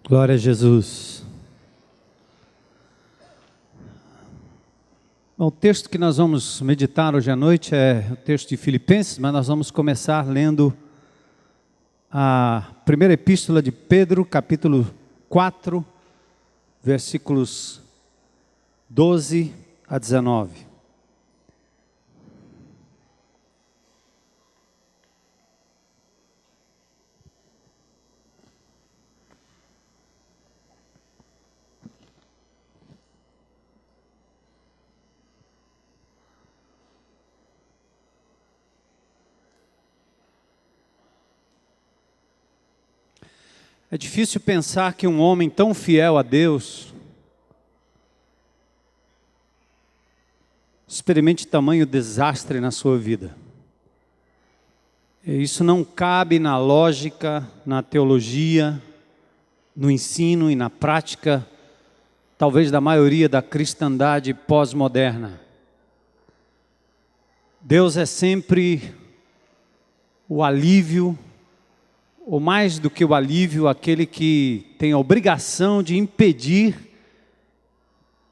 Glória a Jesus. Bom, o texto que nós vamos meditar hoje à noite é o texto de Filipenses, mas nós vamos começar lendo a primeira epístola de Pedro, capítulo 4, versículos 12 a 19. É difícil pensar que um homem tão fiel a Deus experimente tamanho desastre na sua vida. E isso não cabe na lógica, na teologia, no ensino e na prática, talvez da maioria da cristandade pós-moderna. Deus é sempre o alívio, ou mais do que o alívio, aquele que tem a obrigação de impedir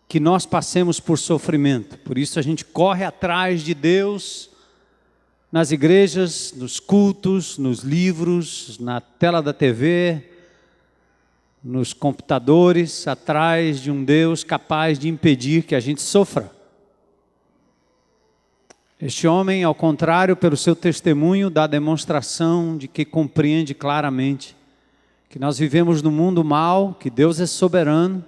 que nós passemos por sofrimento. Por isso a gente corre atrás de Deus nas igrejas, nos cultos, nos livros, na tela da TV, nos computadores, atrás de um Deus capaz de impedir que a gente sofra. Este homem, ao contrário, pelo seu testemunho, dá demonstração de que compreende claramente que nós vivemos num mundo mau, que Deus é soberano,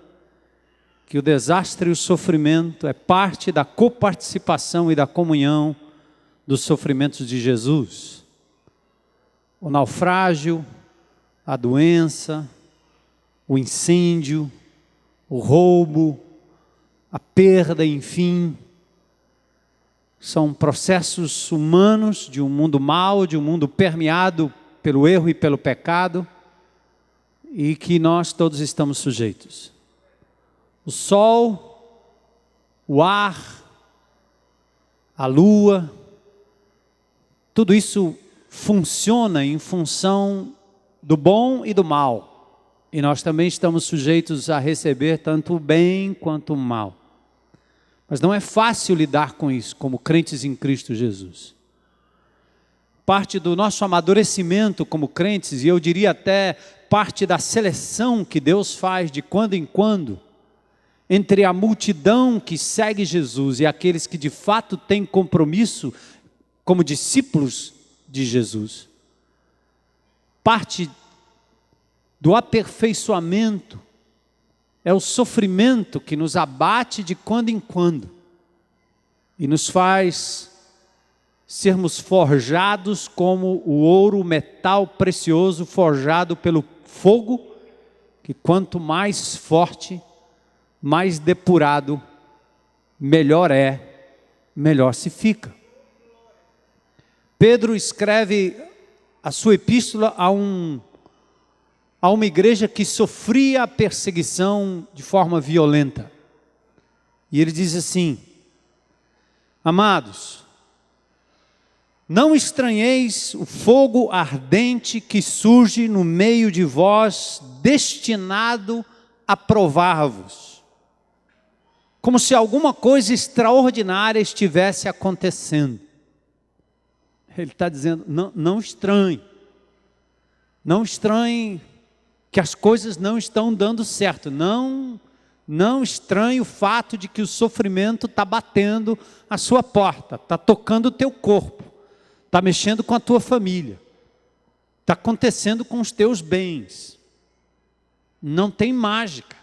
que o desastre e o sofrimento é parte da coparticipação e da comunhão dos sofrimentos de Jesus. O naufrágio, a doença, o incêndio, o roubo, a perda, enfim, são processos humanos de um mundo mau, de um mundo permeado pelo erro e pelo pecado, e que nós todos estamos sujeitos. O sol, o ar, a lua, tudo isso funciona em função do bom e do mal. E nós também estamos sujeitos a receber tanto o bem quanto o mal. Mas não é fácil lidar com isso, como crentes em Cristo Jesus. Parte do nosso amadurecimento como crentes, e eu diria até parte da seleção que Deus faz de quando em quando, entre a multidão que segue Jesus e aqueles que de fato têm compromisso como discípulos de Jesus. Parte do aperfeiçoamento é o sofrimento que nos abate de quando em quando e nos faz sermos forjados como o ouro, o metal precioso forjado pelo fogo, que quanto mais forte, mais depurado, melhor é, melhor se fica. Pedro escreve a sua epístola a uma igreja que sofria a perseguição de forma violenta. E ele diz assim: amados, não estranheis o fogo ardente que surge no meio de vós, destinado a provar-vos, como se alguma coisa extraordinária estivesse acontecendo. Ele está dizendo, não estranhe. Não estranhe que as coisas não estão dando certo. Não estranhe o fato de que o sofrimento está batendo a sua porta, está tocando o teu corpo, está mexendo com a tua família, está acontecendo com os teus bens. Não tem mágica.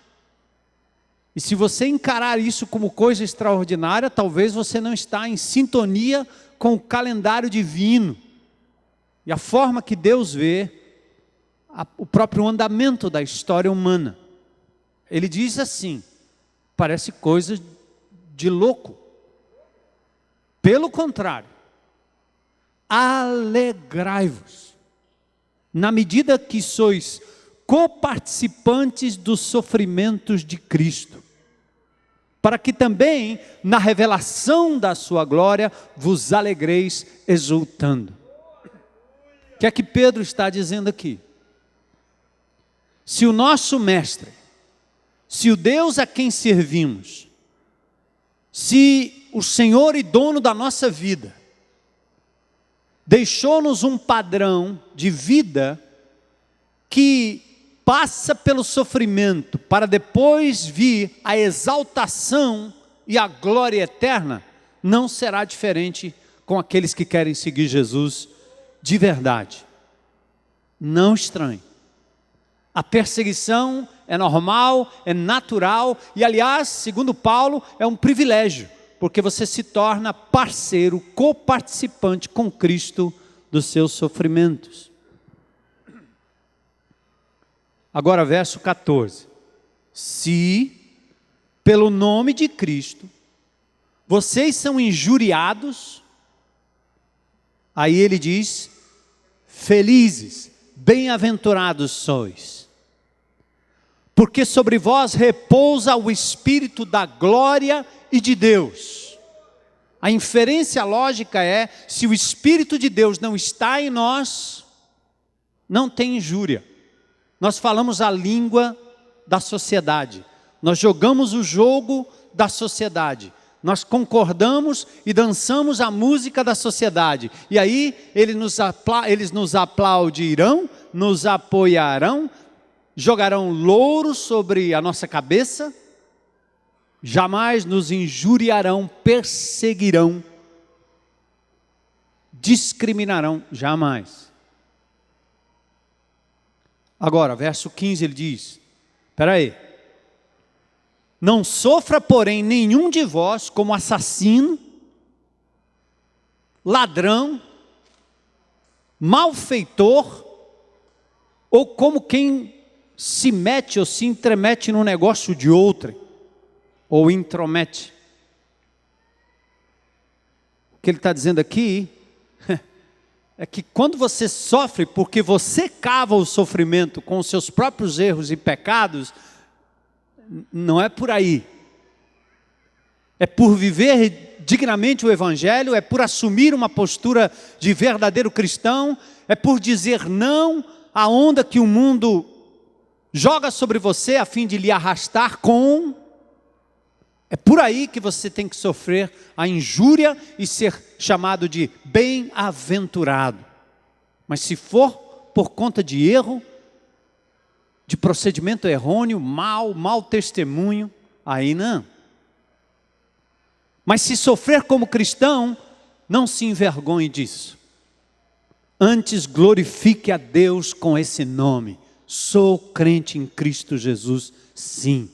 E se você encarar isso como coisa extraordinária, talvez você não está em sintonia com o calendário divino e a forma que Deus vê o próprio andamento da história humana. Ele diz assim, parece coisa de louco. Pelo contrário, alegrai-vos, na medida que sois coparticipantes dos sofrimentos de Cristo, para que também, na revelação da sua glória, vos alegreis exultando. O que é que Pedro está dizendo aqui? Se o nosso mestre, se o Deus a quem servimos, se o Senhor e dono da nossa vida, deixou-nos um padrão de vida que passa pelo sofrimento para depois vir a exaltação e a glória eterna, não será diferente com aqueles que querem seguir Jesus de verdade. Não estranhe. A perseguição é normal, é natural e, aliás, segundo Paulo, é um privilégio, porque você se torna parceiro, coparticipante com Cristo dos seus sofrimentos. Agora, verso 14. Se, pelo nome de Cristo, vocês são injuriados, aí ele diz, felizes, bem-aventurados sois, porque sobre vós repousa o Espírito da glória e de Deus. A inferência lógica é, se o Espírito de Deus não está em nós, não tem injúria. Nós falamos a língua da sociedade, nós jogamos o jogo da sociedade, nós concordamos e dançamos a música da sociedade, e aí eles nos aplaudirão, nos apoiarão, jogarão louro sobre a nossa cabeça, jamais nos injuriarão, perseguirão, discriminarão, jamais. Agora, verso 15 ele diz, espera aí, não sofra, porém, nenhum de vós como assassino, ladrão, malfeitor, ou como quem se mete ou se intromete no negócio de outrem, ou intromete. O que ele está dizendo aqui é que quando você sofre porque você cava o sofrimento com os seus próprios erros e pecados, não é por aí. É por viver dignamente o Evangelho, é por assumir uma postura de verdadeiro cristão, é por dizer não à onda que o mundo joga sobre você a fim de lhe arrastar com. É por aí que você tem que sofrer a injúria e ser chamado de bem-aventurado. Mas se for por conta de erro, de procedimento errôneo, mau testemunho, aí não. Mas se sofrer como cristão, não se envergonhe disso. Antes glorifique a Deus com esse nome. Sou crente em Cristo Jesus, sim.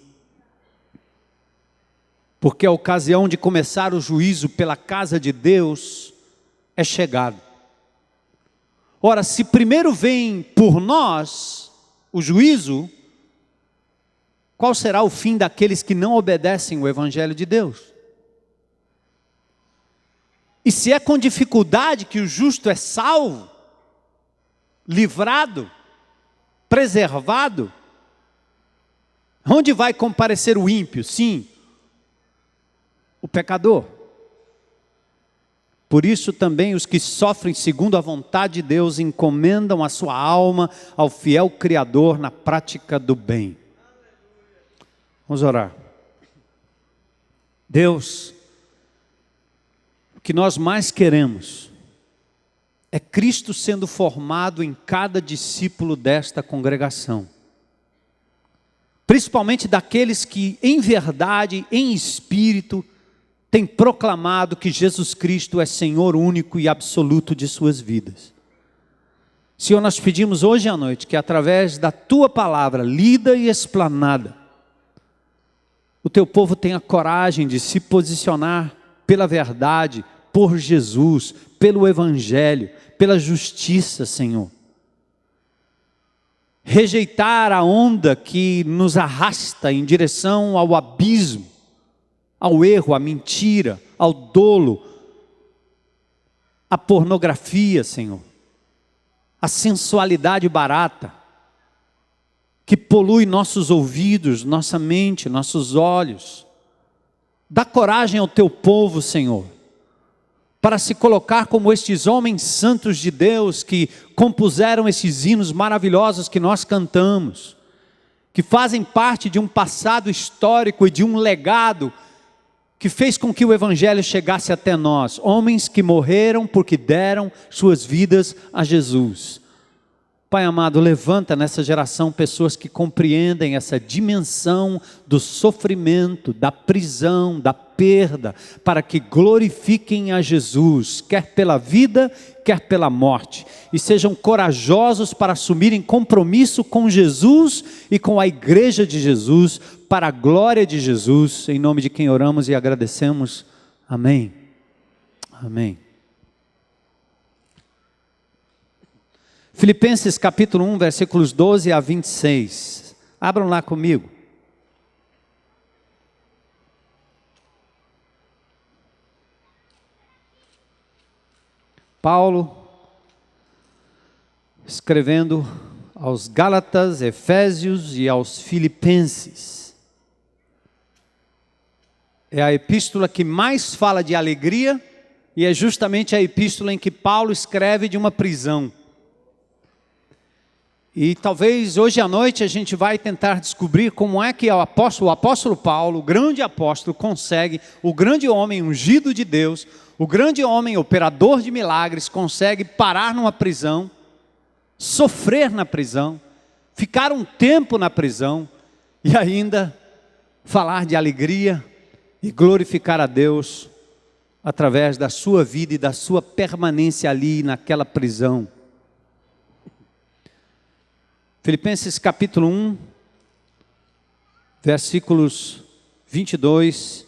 Porque a ocasião de começar o juízo pela casa de Deus é chegado. Ora, se primeiro vem por nós o juízo, qual será o fim daqueles que não obedecem o Evangelho de Deus? E se é com dificuldade que o justo é salvo, livrado, preservado, onde vai comparecer o ímpio? Sim, o pecador. Por isso também os que sofrem segundo a vontade de Deus encomendam a sua alma ao fiel Criador na prática do bem. Vamos orar. Deus, o que nós mais queremos é Cristo sendo formado em cada discípulo desta congregação. Principalmente daqueles que em verdade, em espírito, têm proclamado que Jesus Cristo é Senhor único e absoluto de suas vidas. Senhor, nós pedimos hoje à noite que através da Tua palavra, lida e explanada, o Teu povo tenha coragem de se posicionar pela verdade, por Jesus, pelo Evangelho, pela justiça, Senhor. Rejeitar a onda que nos arrasta em direção ao abismo, ao erro, à mentira, ao dolo, à pornografia, Senhor, à sensualidade barata, que polui nossos ouvidos, nossa mente, nossos olhos. Dá coragem ao Teu povo, Senhor, para se colocar como estes homens santos de Deus que compuseram esses hinos maravilhosos que nós cantamos. que fazem parte de um passado histórico e de um legado que fez com que o Evangelho chegasse até nós. Homens que morreram porque deram suas vidas a Jesus. Pai amado, levanta nessa geração pessoas que compreendem essa dimensão do sofrimento, da prisão, da perda, para que glorifiquem a Jesus, quer pela vida, quer pela morte, e sejam corajosos para assumirem compromisso com Jesus e com a igreja de Jesus, para a glória de Jesus, em nome de quem oramos e agradecemos. Amém. Amém. Filipenses capítulo 1, versículos 12 a 26. Abram lá comigo. Paulo, escrevendo aos Gálatas, Efésios e aos Filipenses. É a epístola que mais fala de alegria e é justamente a epístola em que Paulo escreve de uma prisão. E talvez hoje à noite a gente vai tentar descobrir como é que o apóstolo Paulo, o grande apóstolo, consegue, o grande homem ungido de Deus, o grande homem operador de milagres, consegue parar numa prisão, sofrer na prisão, ficar um tempo na prisão e ainda falar de alegria e glorificar a Deus através da sua vida e da sua permanência ali naquela prisão. Filipenses capítulo 1, versículos 22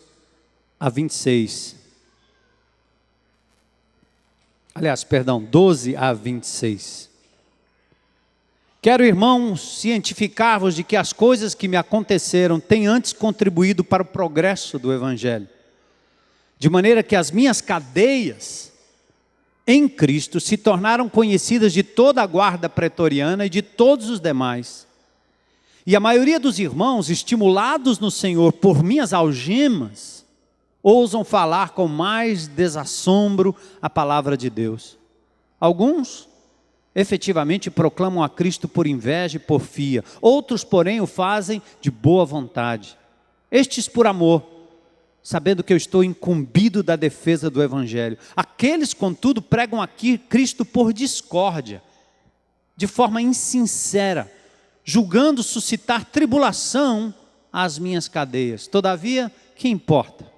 a 26. Aliás, perdão, 12 a 26. Quero, irmãos, cientificar-vos de que as coisas que me aconteceram têm antes contribuído para o progresso do Evangelho, de maneira que as minhas cadeias em Cristo se tornaram conhecidas de toda a guarda pretoriana e de todos os demais. E a maioria dos irmãos, estimulados no Senhor por minhas algemas, ousam falar com mais desassombro a palavra de Deus. Alguns efetivamente proclamam a Cristo por inveja e porfia, outros, porém, o fazem de boa vontade. Estes por amor, sabendo que eu estou incumbido da defesa do Evangelho. Aqueles, contudo, pregam aqui Cristo por discórdia, de forma insincera, julgando suscitar tribulação às minhas cadeias. Todavia, que importa?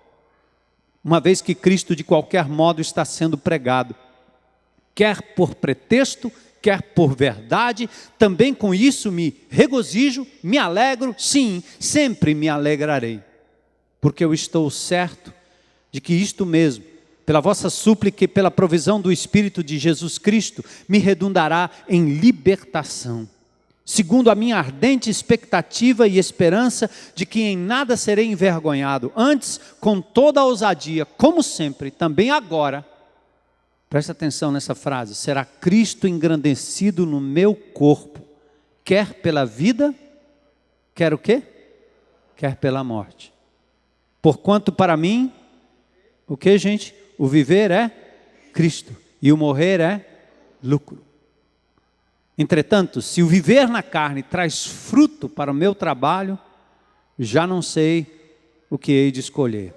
Uma vez que Cristo de qualquer modo está sendo pregado, quer por pretexto, quer por verdade, também com isso me regozijo, me alegro, sim, sempre me alegrarei. Porque eu estou certo de que isto mesmo, pela vossa súplica e pela provisão do Espírito de Jesus Cristo, me redundará em libertação, segundo a minha ardente expectativa e esperança de que em nada serei envergonhado, antes, com toda a ousadia, como sempre, também agora, presta atenção nessa frase, será Cristo engrandecido no meu corpo, quer pela vida, quer o quê? Quer pela morte. Porquanto para mim, o que, gente? O viver é Cristo e o morrer é lucro. Entretanto, se o viver na carne traz fruto para o meu trabalho, já não sei o que hei de escolher.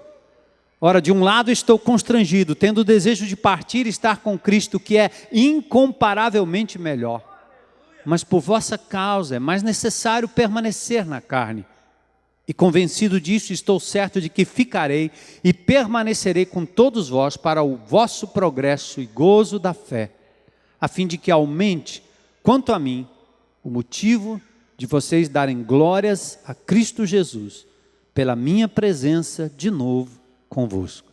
Ora, de um lado estou constrangido, tendo o desejo de partir e estar com Cristo, que é incomparavelmente melhor. Mas por vossa causa é mais necessário permanecer na carne. E convencido disso, estou certo de que ficarei e permanecerei com todos vós para o vosso progresso e gozo da fé, a fim de que aumente, quanto a mim, o motivo de vocês darem glórias a Cristo Jesus, pela minha presença de novo convosco.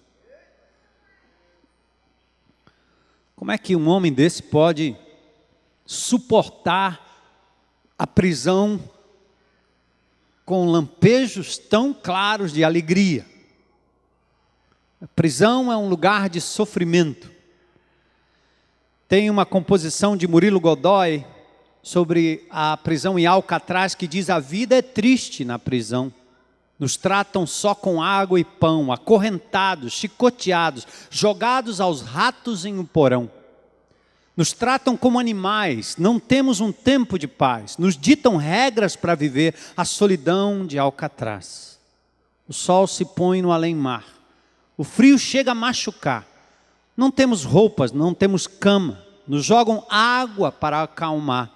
Como é que um homem desse pode suportar a prisão com lampejos tão claros de alegria? A prisão é um lugar de sofrimento. Tem uma composição de Murilo Godoy sobre a prisão em Alcatraz que diz: a vida é triste na prisão. Nos tratam só com água e pão, acorrentados, chicoteados, jogados aos ratos em um porão. Nos tratam como animais, não temos um tempo de paz, nos ditam regras para viver a solidão de Alcatraz. O sol se põe no além-mar, o frio chega a machucar, não temos roupas, não temos cama, nos jogam água para acalmar.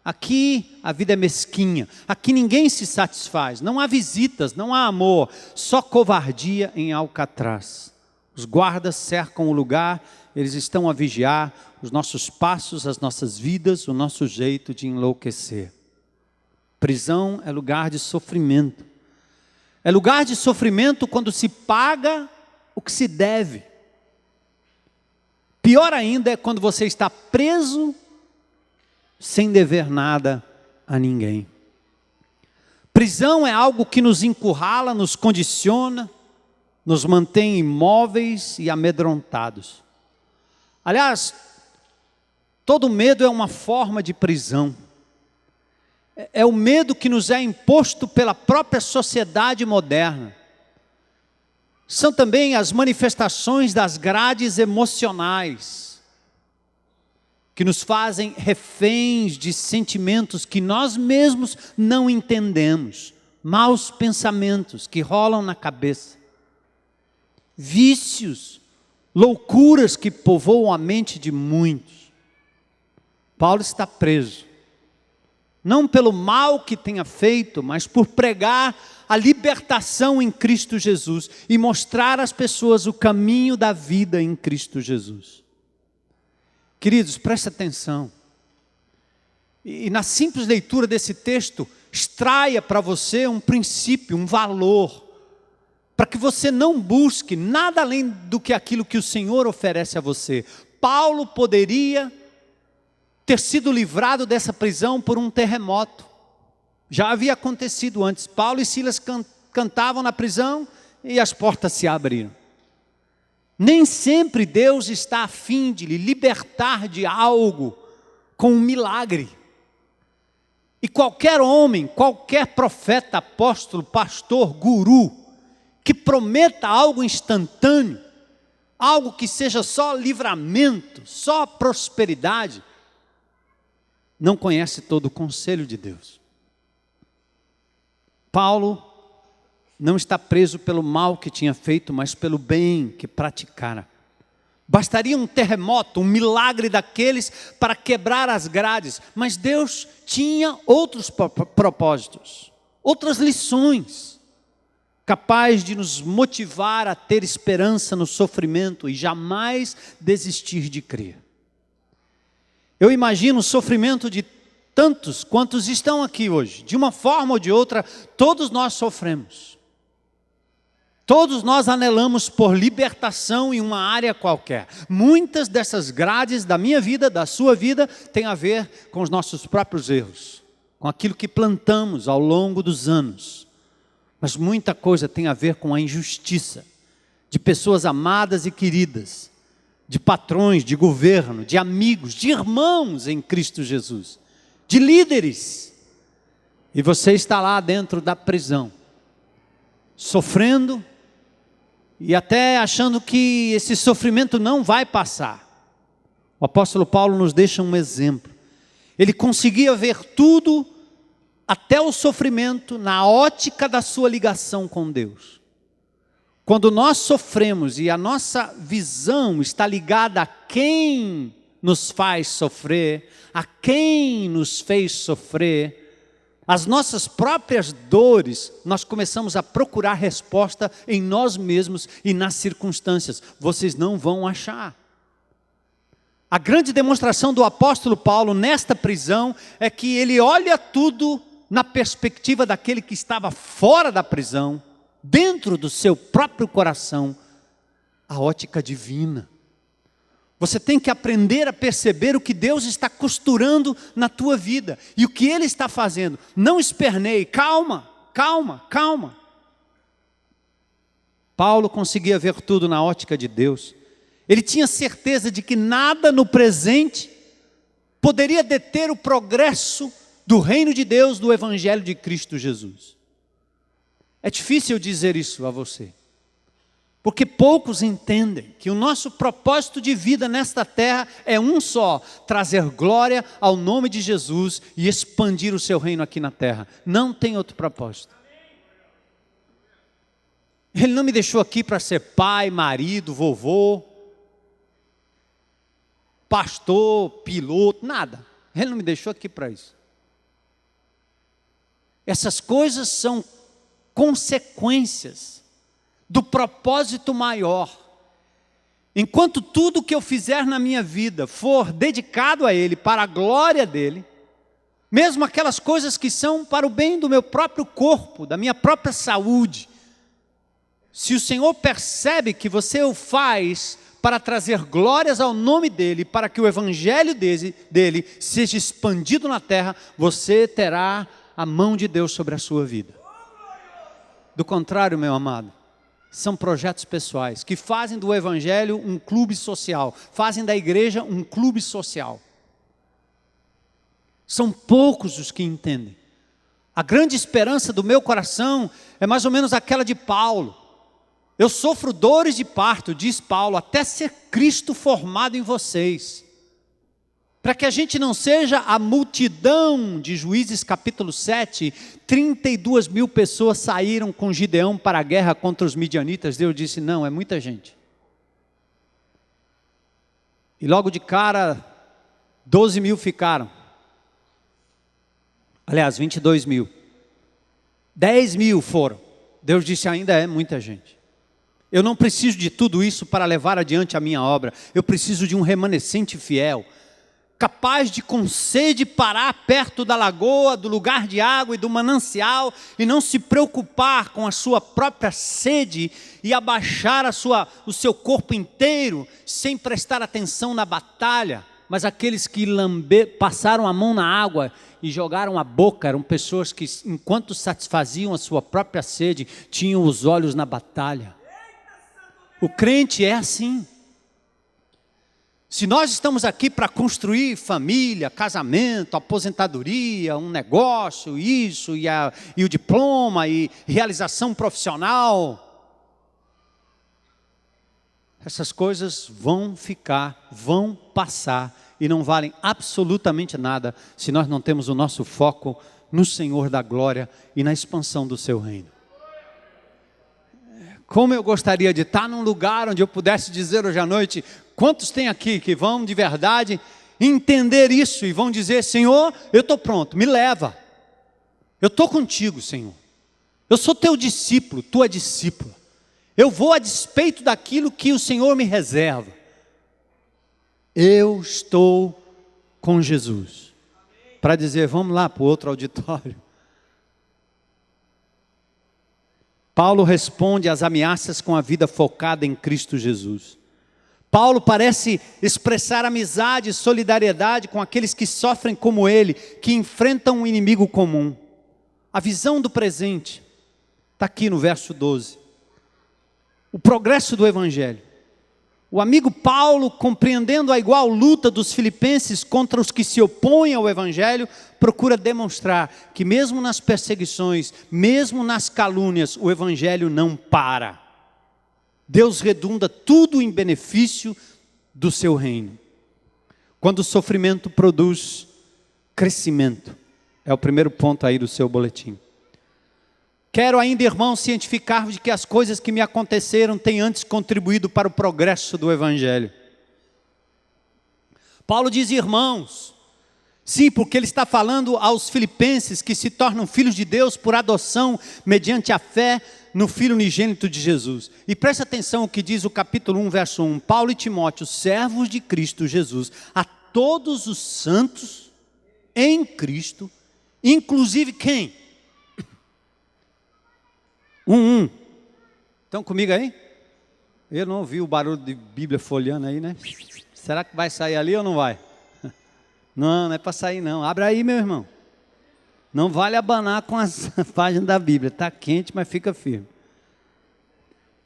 Aqui a vida é mesquinha, aqui ninguém se satisfaz, não há visitas, não há amor, só covardia em Alcatraz. Os guardas cercam o lugar, eles estão a vigiar os nossos passos, as nossas vidas, o nosso jeito de enlouquecer. Prisão é lugar de sofrimento. É lugar de sofrimento quando se paga o que se deve. Pior ainda é quando você está preso sem dever nada a ninguém. Prisão é algo que nos encurrala, nos condiciona, nos mantém imóveis e amedrontados. Aliás, todo medo é uma forma de prisão. É o medo que nos é imposto pela própria sociedade moderna. São também as manifestações das grades emocionais, que nos fazem reféns de sentimentos que nós mesmos não entendemos, maus pensamentos que rolam na cabeça, vícios, loucuras que povoam a mente de muitos. Paulo está preso, não pelo mal que tenha feito, mas por pregar a libertação em Cristo Jesus e mostrar às pessoas o caminho da vida em Cristo Jesus. Queridos, preste atenção. E na simples leitura desse texto, extraia para você um princípio, um valor, para que você não busque nada além do que aquilo que o Senhor oferece a você. Paulo poderia ter sido livrado dessa prisão por um terremoto. Já havia acontecido antes. Paulo e Silas cantavam na prisão e as portas se abriram. Nem sempre Deus está a fim de lhe libertar de algo com um milagre. E qualquer homem, qualquer profeta, apóstolo, pastor, guru, que prometa algo instantâneo, algo que seja só livramento, só prosperidade, não conhece todo o conselho de Deus. Paulo não está preso pelo mal que tinha feito, mas pelo bem que praticara. Bastaria um terremoto, um milagre daqueles para quebrar as grades, mas Deus tinha outros propósitos, outras lições, capaz de nos motivar a ter esperança no sofrimento e jamais desistir de crer. Eu imagino o sofrimento de tantos quantos estão aqui hoje. De uma forma ou de outra, todos nós sofremos. Todos nós anelamos por libertação em uma área qualquer. Muitas dessas grades da minha vida, da sua vida, têm a ver com os nossos próprios erros, com aquilo que plantamos ao longo dos anos. Mas muita coisa tem a ver com a injustiça de pessoas amadas e queridas, de patrões, de governo, de amigos, de irmãos em Cristo Jesus, de líderes. E você está lá dentro da prisão, sofrendo e até achando que esse sofrimento não vai passar. O apóstolo Paulo nos deixa um exemplo. Ele conseguia ver tudo, até o sofrimento, na ótica da sua ligação com Deus. Quando nós sofremos e a nossa visão está ligada a quem nos faz sofrer, a quem nos fez sofrer, as nossas próprias dores, nós começamos a procurar resposta em nós mesmos e nas circunstâncias. Vocês não vão achar. A grande demonstração do apóstolo Paulo nesta prisão é que ele olha tudo na perspectiva daquele que estava fora da prisão, dentro do seu próprio coração, a ótica divina. Você tem que aprender a perceber o que Deus está costurando na tua vida e o que Ele está fazendo. Não esperneie, calma, calma, calma. Paulo conseguia ver tudo na ótica de Deus. Ele tinha certeza de que nada no presente poderia deter o progresso do reino de Deus, do Evangelho de Cristo Jesus. É difícil dizer isso a você. Porque poucos entendem que o nosso propósito de vida nesta terra é um só: trazer glória ao nome de Jesus e expandir o seu reino aqui na terra. Não tem outro propósito. Ele não me deixou aqui para ser pai, marido, vovô, pastor, piloto, nada. Ele não me deixou aqui para isso. Essas coisas são consequências do propósito maior. Enquanto tudo que eu fizer na minha vida for dedicado a Ele, para a glória dEle, mesmo aquelas coisas que são para o bem do meu próprio corpo, da minha própria saúde, se o Senhor percebe que você o faz para trazer glórias ao nome dEle, para que o evangelho dEle seja expandido na terra, você terá a mão de Deus sobre a sua vida. Do contrário, meu amado, são projetos pessoais que fazem do evangelho um clube social, fazem da igreja um clube social. São poucos os que entendem. A grande esperança do meu coração é mais ou menos aquela de Paulo. Eu sofro dores de parto, diz Paulo, até ser Cristo formado em vocês. Para que a gente não seja a multidão de Juízes capítulo 7, 32 mil pessoas saíram com Gideão para a guerra contra os midianitas. Deus disse, não, é muita gente. E logo de cara, 12 mil ficaram. Aliás, 22 mil. 10 mil foram. Deus disse, ainda é muita gente. Eu não preciso de tudo isso para levar adiante a minha obra. Eu preciso de um remanescente fiel, capaz de com sede parar perto da lagoa, do lugar de água e do manancial, e não se preocupar com a sua própria sede e abaixar o seu corpo inteiro, sem prestar atenção na batalha. Mas aqueles que passaram a mão na água e jogaram a boca, eram pessoas que, enquanto satisfaziam a sua própria sede, tinham os olhos na batalha. O crente é assim. Se nós estamos aqui para construir família, casamento, aposentadoria, um negócio, isso, e o diploma, e realização profissional, essas coisas vão passar, e não valem absolutamente nada, se nós não temos o nosso foco no Senhor da glória e na expansão do seu reino. Como eu gostaria de estar num lugar onde eu pudesse dizer hoje à noite, quantos tem aqui que vão de verdade entender isso e vão dizer, Senhor, eu estou pronto, me leva. Eu estou contigo, Senhor. Eu sou teu discípulo, tua discípula. Eu vou a despeito daquilo que o Senhor me reserva. Eu estou com Jesus. Para dizer, vamos lá para o outro auditório. Paulo responde às ameaças com a vida focada em Cristo Jesus. Paulo parece expressar amizade e solidariedade com aqueles que sofrem como ele, que enfrentam um inimigo comum. A visão do presente está aqui no verso 12. O progresso do evangelho. O amigo Paulo, compreendendo a igual luta dos filipenses contra os que se opõem ao evangelho, procura demonstrar que mesmo nas perseguições, mesmo nas calúnias, o evangelho não para. Deus redunda tudo em benefício do seu reino. Quando o sofrimento produz crescimento, é o primeiro ponto aí do seu boletim. Quero ainda, irmãos, cientificar-vos de que as coisas que me aconteceram têm antes contribuído para o progresso do evangelho. Paulo diz irmãos, sim, porque ele está falando aos filipenses que se tornam filhos de Deus por adoção mediante a fé no Filho unigênito de Jesus. E preste atenção o que diz o capítulo 1, verso 1. Paulo e Timóteo, servos de Cristo Jesus, a todos os santos em Cristo, inclusive quem? 1. Estão comigo aí? Eu não ouvi o barulho de Bíblia folheando aí, né? Será que vai sair ali ou não vai? Não é para sair não. Abre aí, meu irmão. Não vale abanar com as páginas da Bíblia. Está quente, mas fica firme.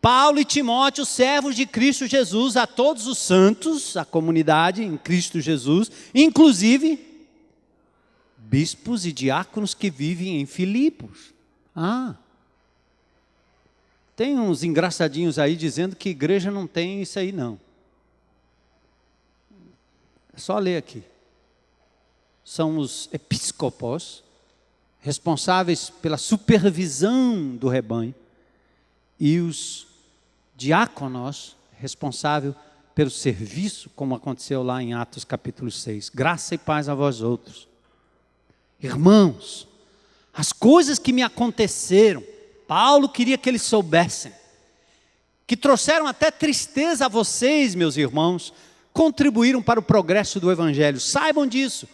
Paulo e Timóteo, servos de Cristo Jesus, a todos os santos, a comunidade em Cristo Jesus, inclusive bispos e diáconos que vivem em Filipos. Tem uns engraçadinhos aí dizendo que igreja não tem isso aí não. É só ler aqui. São os episcopos, responsáveis pela supervisão do rebanho, e os diáconos, responsáveis pelo serviço, como aconteceu lá em Atos capítulo 6. Graça e paz a vós outros. Irmãos, as coisas que me aconteceram, Paulo queria que eles soubessem, que trouxeram até tristeza a vocês, meus irmãos, contribuíram para o progresso do Evangelho. Saibam disso.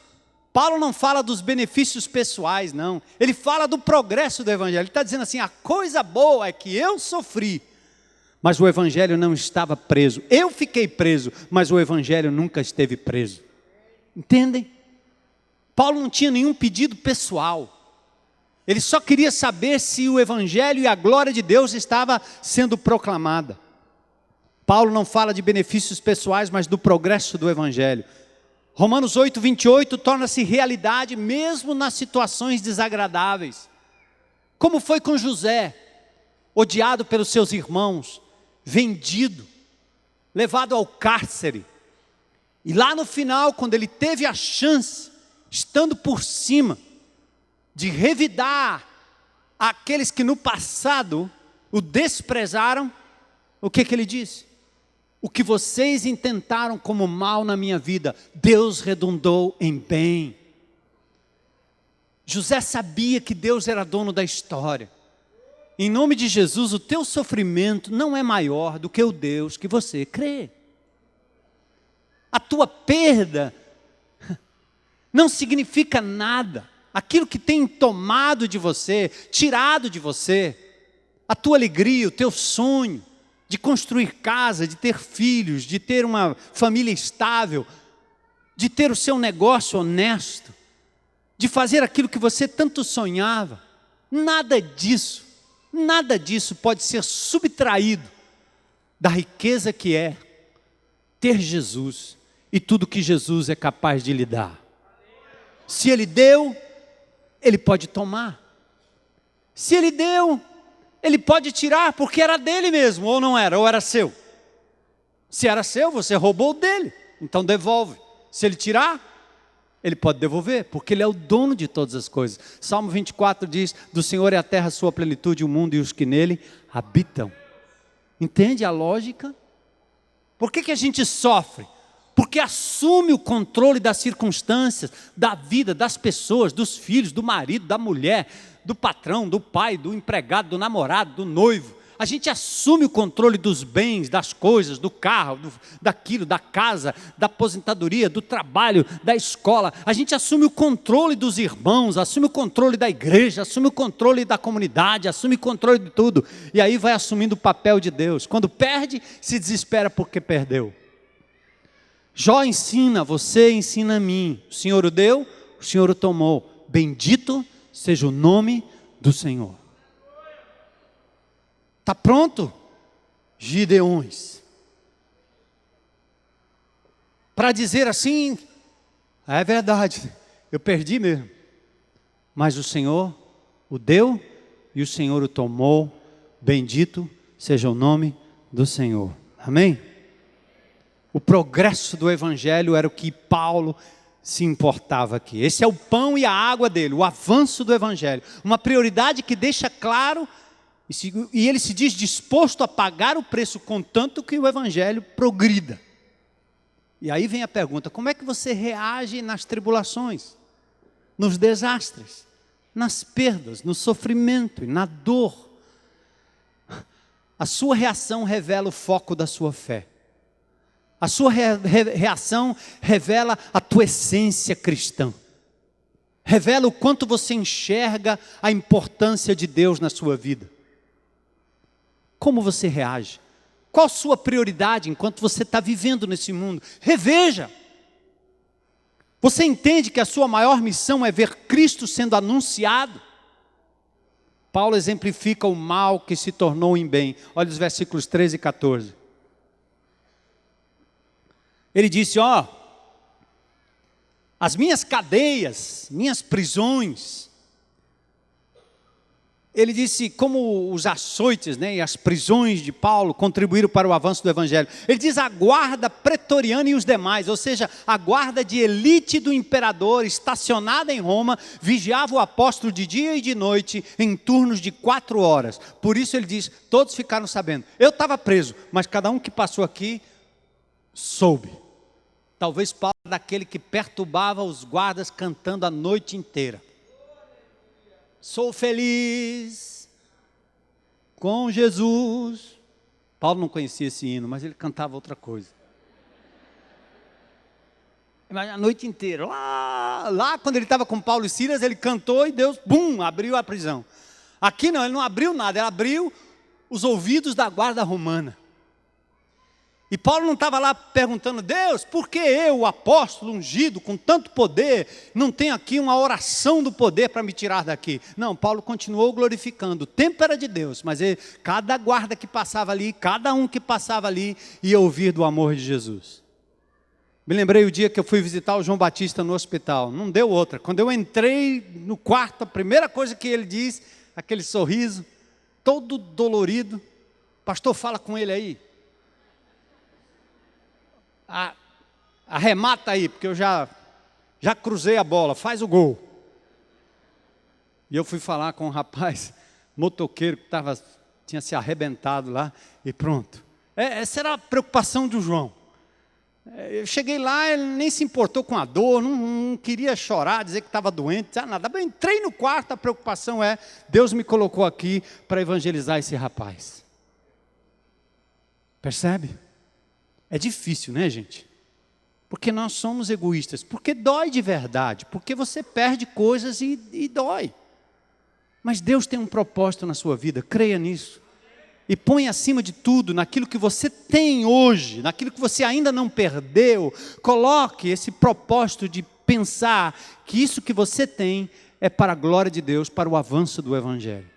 Paulo não fala dos benefícios pessoais, não. Ele fala do progresso do Evangelho. Ele está dizendo assim, a coisa boa é que eu sofri, mas o Evangelho não estava preso. Eu fiquei preso, mas o Evangelho nunca esteve preso. Entendem? Paulo não tinha nenhum pedido pessoal. Ele só queria saber se o Evangelho e a glória de Deus estava sendo proclamada. Paulo não fala de benefícios pessoais, mas do progresso do Evangelho. Romanos 8, 28 torna-se realidade mesmo nas situações desagradáveis. Como foi com José, odiado pelos seus irmãos, vendido, levado ao cárcere. E lá no final, quando ele teve a chance, estando por cima, de revidar aqueles que no passado o desprezaram, o que ele disse? O que vocês intentaram como mal na minha vida, Deus redundou em bem. José sabia que Deus era dono da história. Em nome de Jesus, o teu sofrimento não é maior do que o Deus que você crê. A tua perda não significa nada. Aquilo que tem tomado de você, tirado de você, a tua alegria, o teu sonho, de construir casa, de ter filhos, de ter uma família estável, de ter o seu negócio honesto, de fazer aquilo que você tanto sonhava, nada disso pode ser subtraído da riqueza que é ter Jesus e tudo que Jesus é capaz de lhe dar. Se Ele deu, Ele pode tomar. Se Ele deu, Ele pode tirar, porque era dele mesmo, ou não era, ou era seu. Se era seu, você roubou dele, então devolve. Se Ele tirar, Ele pode devolver, porque Ele é o dono de todas as coisas. Salmo 24 diz, do Senhor é a terra, a sua plenitude, o mundo e os que nele habitam. Entende a lógica? Por que a gente sofre? Porque assume o controle das circunstâncias, da vida, das pessoas, dos filhos, do marido, da mulher, do patrão, do pai, do empregado, do namorado, do noivo. A gente assume o controle dos bens, das coisas, do carro, daquilo, da casa, da aposentadoria, do trabalho, da escola. A gente assume o controle dos irmãos, assume o controle da igreja, assume o controle da comunidade, assume o controle de tudo. E aí vai assumindo o papel de Deus. Quando perde, se desespera porque perdeu. Jó ensina, você ensina a mim. O Senhor o deu, o Senhor o tomou. Bendito seja o nome do Senhor. Está pronto? Gideões. Para dizer assim, é verdade, eu perdi mesmo. Mas o Senhor o deu e o Senhor o tomou. Bendito seja o nome do Senhor. Amém? O progresso do Evangelho era o que Paulo se importava aqui. Esse é o pão e a água dele, o avanço do Evangelho. Uma prioridade que deixa claro, e ele se diz disposto a pagar o preço, contanto que o Evangelho progrida. E aí vem a pergunta, como é que você reage nas tribulações, nos desastres, nas perdas, no sofrimento e na dor? A sua reação revela o foco da sua fé. A sua reação revela a tua essência cristã. Revela o quanto você enxerga a importância de Deus na sua vida. Como você reage? Qual a sua prioridade enquanto você está vivendo nesse mundo? Reveja. Você entende que a sua maior missão é ver Cristo sendo anunciado? Paulo exemplifica o mal que se tornou em bem. Olha os versículos 13 e 14. Ele disse, as minhas cadeias, minhas prisões, ele disse como os açoites, né, e as prisões de Paulo contribuíram para o avanço do evangelho. Ele diz a guarda pretoriana e os demais, ou seja, a guarda de elite do imperador, estacionada em Roma, vigiava o apóstolo de dia e de noite, em turnos de 4 horas. Por isso ele diz, todos ficaram sabendo. Eu estava preso, mas cada um que passou aqui, soube. Talvez Paulo era daquele que perturbava os guardas cantando a noite inteira. Sou feliz com Jesus. Paulo não conhecia esse hino, mas ele cantava outra coisa. Mas a noite inteira, lá quando ele estava com Paulo e Silas, ele cantou e Deus, bum, abriu a prisão. Aqui não, ele não abriu nada, ele abriu os ouvidos da guarda romana. E Paulo não estava lá perguntando, Deus, por que eu, o apóstolo ungido, com tanto poder, não tenho aqui uma oração do poder para me tirar daqui? Não, Paulo continuou glorificando, o tempo era de Deus, mas cada guarda que passava ali, cada um que passava ali, ia ouvir do amor de Jesus. Me lembrei o dia que eu fui visitar o João Batista no hospital, não deu outra. Quando eu entrei no quarto, a primeira coisa que ele diz, aquele sorriso, todo dolorido, pastor, fala com ele aí. Arremata aí, porque eu já cruzei a bola, faz o gol. E eu fui falar com um rapaz, motoqueiro, que tinha se arrebentado lá, e pronto. Essa era a preocupação do João. Eu cheguei lá, ele nem se importou com a dor, não queria chorar, dizer que estava doente, nada. Eu entrei no quarto, a preocupação é, Deus me colocou aqui para evangelizar esse rapaz. Percebe? É difícil, né, gente? Porque nós somos egoístas, porque dói de verdade, porque você perde coisas e dói. Mas Deus tem um propósito na sua vida, creia nisso. E põe acima de tudo, naquilo que você tem hoje, naquilo que você ainda não perdeu, coloque esse propósito de pensar que isso que você tem é para a glória de Deus, para o avanço do Evangelho.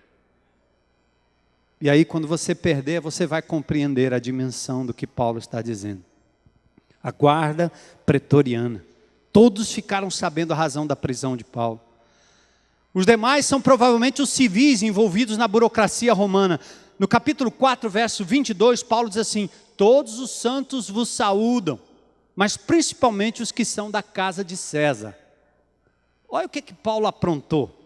E aí quando você perder, você vai compreender a dimensão do que Paulo está dizendo. A guarda pretoriana. Todos ficaram sabendo a razão da prisão de Paulo. Os demais são provavelmente os civis envolvidos na burocracia romana. No capítulo 4, verso 22, Paulo diz assim, todos os santos vos saúdam, mas principalmente os que são da casa de César. Olha o que Paulo aprontou.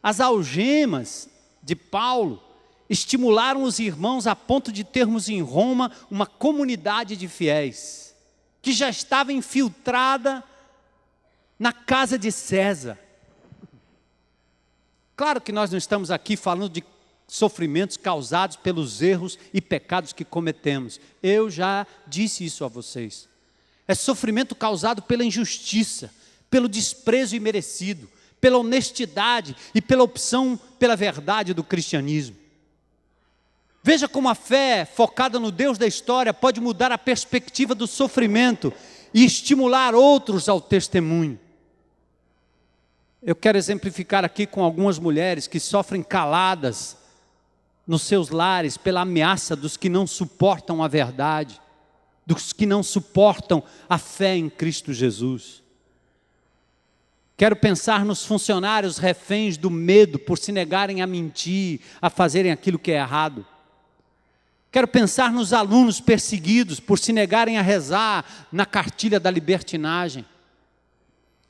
As algemas de Paulo estimularam os irmãos a ponto de termos em Roma uma comunidade de fiéis, que já estava infiltrada na casa de César. Claro que nós não estamos aqui falando de sofrimentos causados pelos erros e pecados que cometemos. Eu já disse isso a vocês. É sofrimento causado pela injustiça, pelo desprezo imerecido, pela honestidade e pela opção pela verdade do cristianismo. Veja como a fé focada no Deus da história pode mudar a perspectiva do sofrimento e estimular outros ao testemunho. Eu quero exemplificar aqui com algumas mulheres que sofrem caladas nos seus lares pela ameaça dos que não suportam a verdade, dos que não suportam a fé em Cristo Jesus. Quero pensar nos funcionários reféns do medo por se negarem a mentir, a fazerem aquilo que é errado. Quero pensar nos alunos perseguidos por se negarem a rezar na cartilha da libertinagem.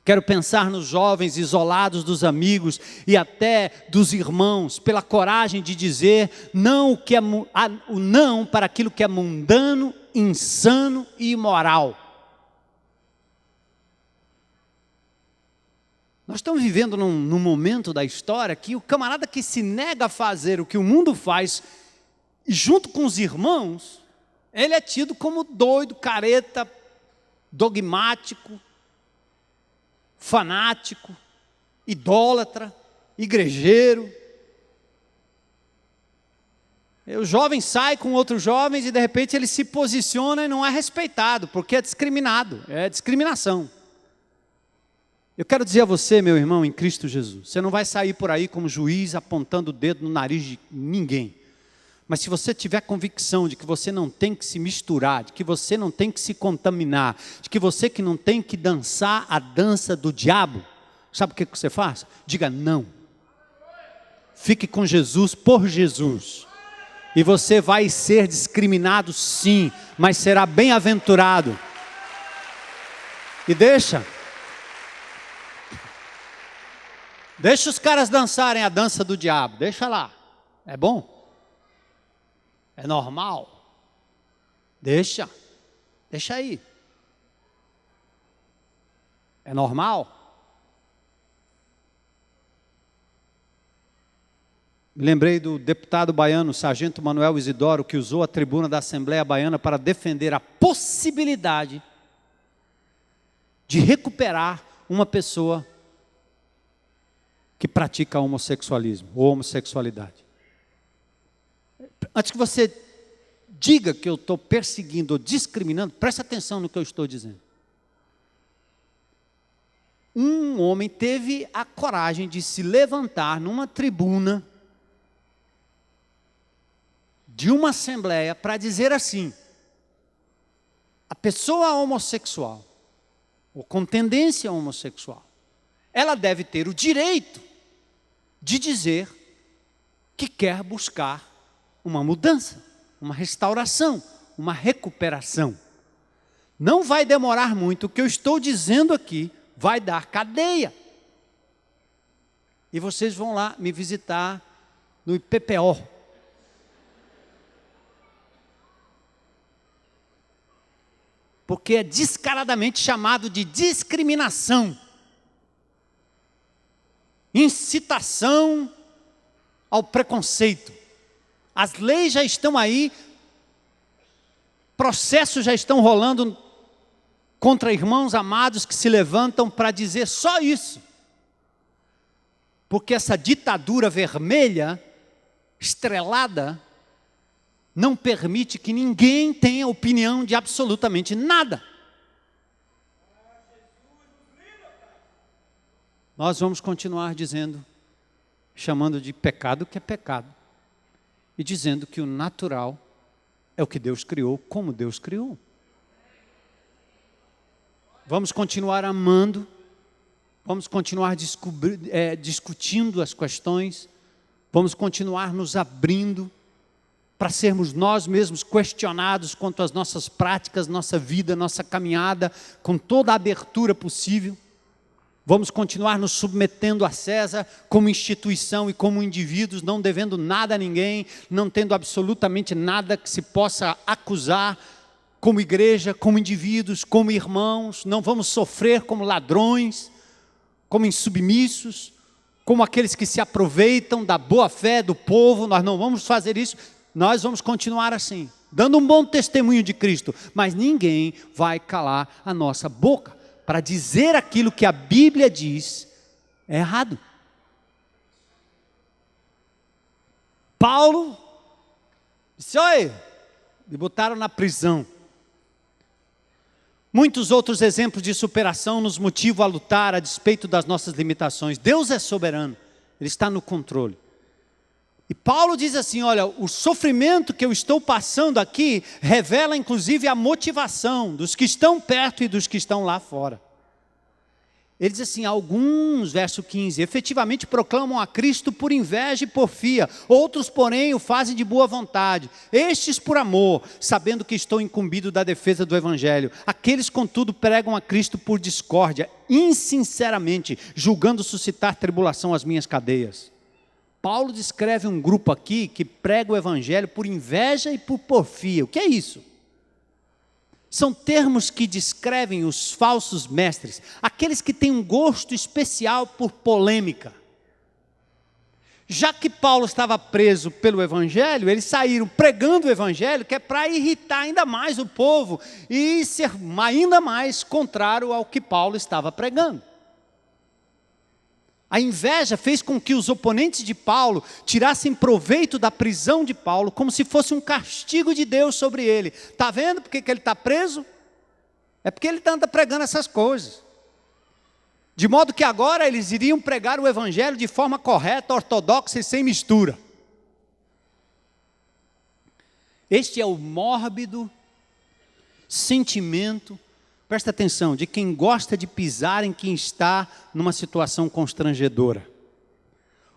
Quero pensar nos jovens isolados dos amigos e até dos irmãos, pela coragem de dizer não o não para aquilo que é mundano, insano e imoral. Nós estamos vivendo num momento da história que o camarada que se nega a fazer o que o mundo faz, e junto com os irmãos, ele é tido como doido, careta, dogmático, fanático, idólatra, igrejeiro. O jovem sai com outros jovens e de repente ele se posiciona e não é respeitado, porque é discriminado, é discriminação. Eu quero dizer a você, meu irmão, em Cristo Jesus, você não vai sair por aí como juiz apontando o dedo no nariz de ninguém. Mas se você tiver convicção de que você não tem que se misturar, de que você não tem que se contaminar, de que você que não tem que dançar a dança do diabo, sabe o que você faz? Diga não. Fique com Jesus por Jesus. E você vai ser discriminado sim, mas será bem-aventurado. E deixa os caras dançarem a dança do diabo, deixa lá. É bom? É normal? Deixa aí. É normal? Me lembrei do deputado baiano, Sargento Manuel Isidoro, que usou a tribuna da Assembleia Baiana para defender a possibilidade de recuperar uma pessoa que pratica homossexualismo ou homossexualidade. Antes que você diga que eu estou perseguindo ou discriminando, preste atenção no que eu estou dizendo. Um homem teve a coragem de se levantar numa tribuna de uma assembleia para dizer assim: a pessoa homossexual, ou com tendência homossexual, ela deve ter o direito de dizer que quer buscar uma mudança, uma restauração, uma recuperação. Não vai demorar muito, o que eu estou dizendo aqui vai dar cadeia. E vocês vão lá me visitar no IPPO. Porque é descaradamente chamado de discriminação, incitação ao preconceito. As leis já estão aí, processos já estão rolando contra irmãos amados que se levantam para dizer só isso. Porque essa ditadura vermelha, estrelada, não permite que ninguém tenha opinião de absolutamente nada. Nós vamos continuar dizendo, chamando de pecado o que é pecado, e dizendo que o natural é o que Deus criou, como Deus criou. Vamos continuar amando, vamos continuar discutindo as questões, vamos continuar nos abrindo para sermos nós mesmos questionados quanto às nossas práticas, nossa vida, nossa caminhada, com toda a abertura possível. Vamos continuar nos submetendo a César como instituição e como indivíduos, não devendo nada a ninguém, não tendo absolutamente nada que se possa acusar como igreja, como indivíduos, como irmãos. Não vamos sofrer como ladrões, como insubmissos, como aqueles que se aproveitam da boa fé do povo. Nós não vamos fazer isso. Nós vamos continuar assim, dando um bom testemunho de Cristo, mas ninguém vai calar a nossa boca para dizer aquilo que a Bíblia diz é errado. Paulo disse: oi, me botaram na prisão. Muitos outros exemplos de superação nos motivam a lutar a despeito das nossas limitações. Deus é soberano, Ele está no controle. E Paulo diz assim: olha, o sofrimento que eu estou passando aqui revela inclusive a motivação dos que estão perto e dos que estão lá fora. Ele diz assim: alguns, verso 15, efetivamente proclamam a Cristo por inveja e porfia, outros porém o fazem de boa vontade, estes por amor, sabendo que estou incumbido da defesa do Evangelho. Aqueles contudo pregam a Cristo por discórdia, insinceramente, julgando suscitar tribulação às minhas cadeias. Paulo descreve um grupo aqui que prega o Evangelho por inveja e por porfia. O que é isso? São termos que descrevem os falsos mestres, aqueles que têm um gosto especial por polêmica. Já que Paulo estava preso pelo Evangelho, eles saíram pregando o Evangelho, que é para irritar ainda mais o povo e ser ainda mais contrário ao que Paulo estava pregando. A inveja fez com que os oponentes de Paulo tirassem proveito da prisão de Paulo, como se fosse um castigo de Deus sobre ele. Está vendo por que ele está preso? É porque ele anda pregando essas coisas. De modo que agora eles iriam pregar o Evangelho de forma correta, ortodoxa e sem mistura. Este é o mórbido sentimento, presta atenção, de quem gosta de pisar em quem está numa situação constrangedora.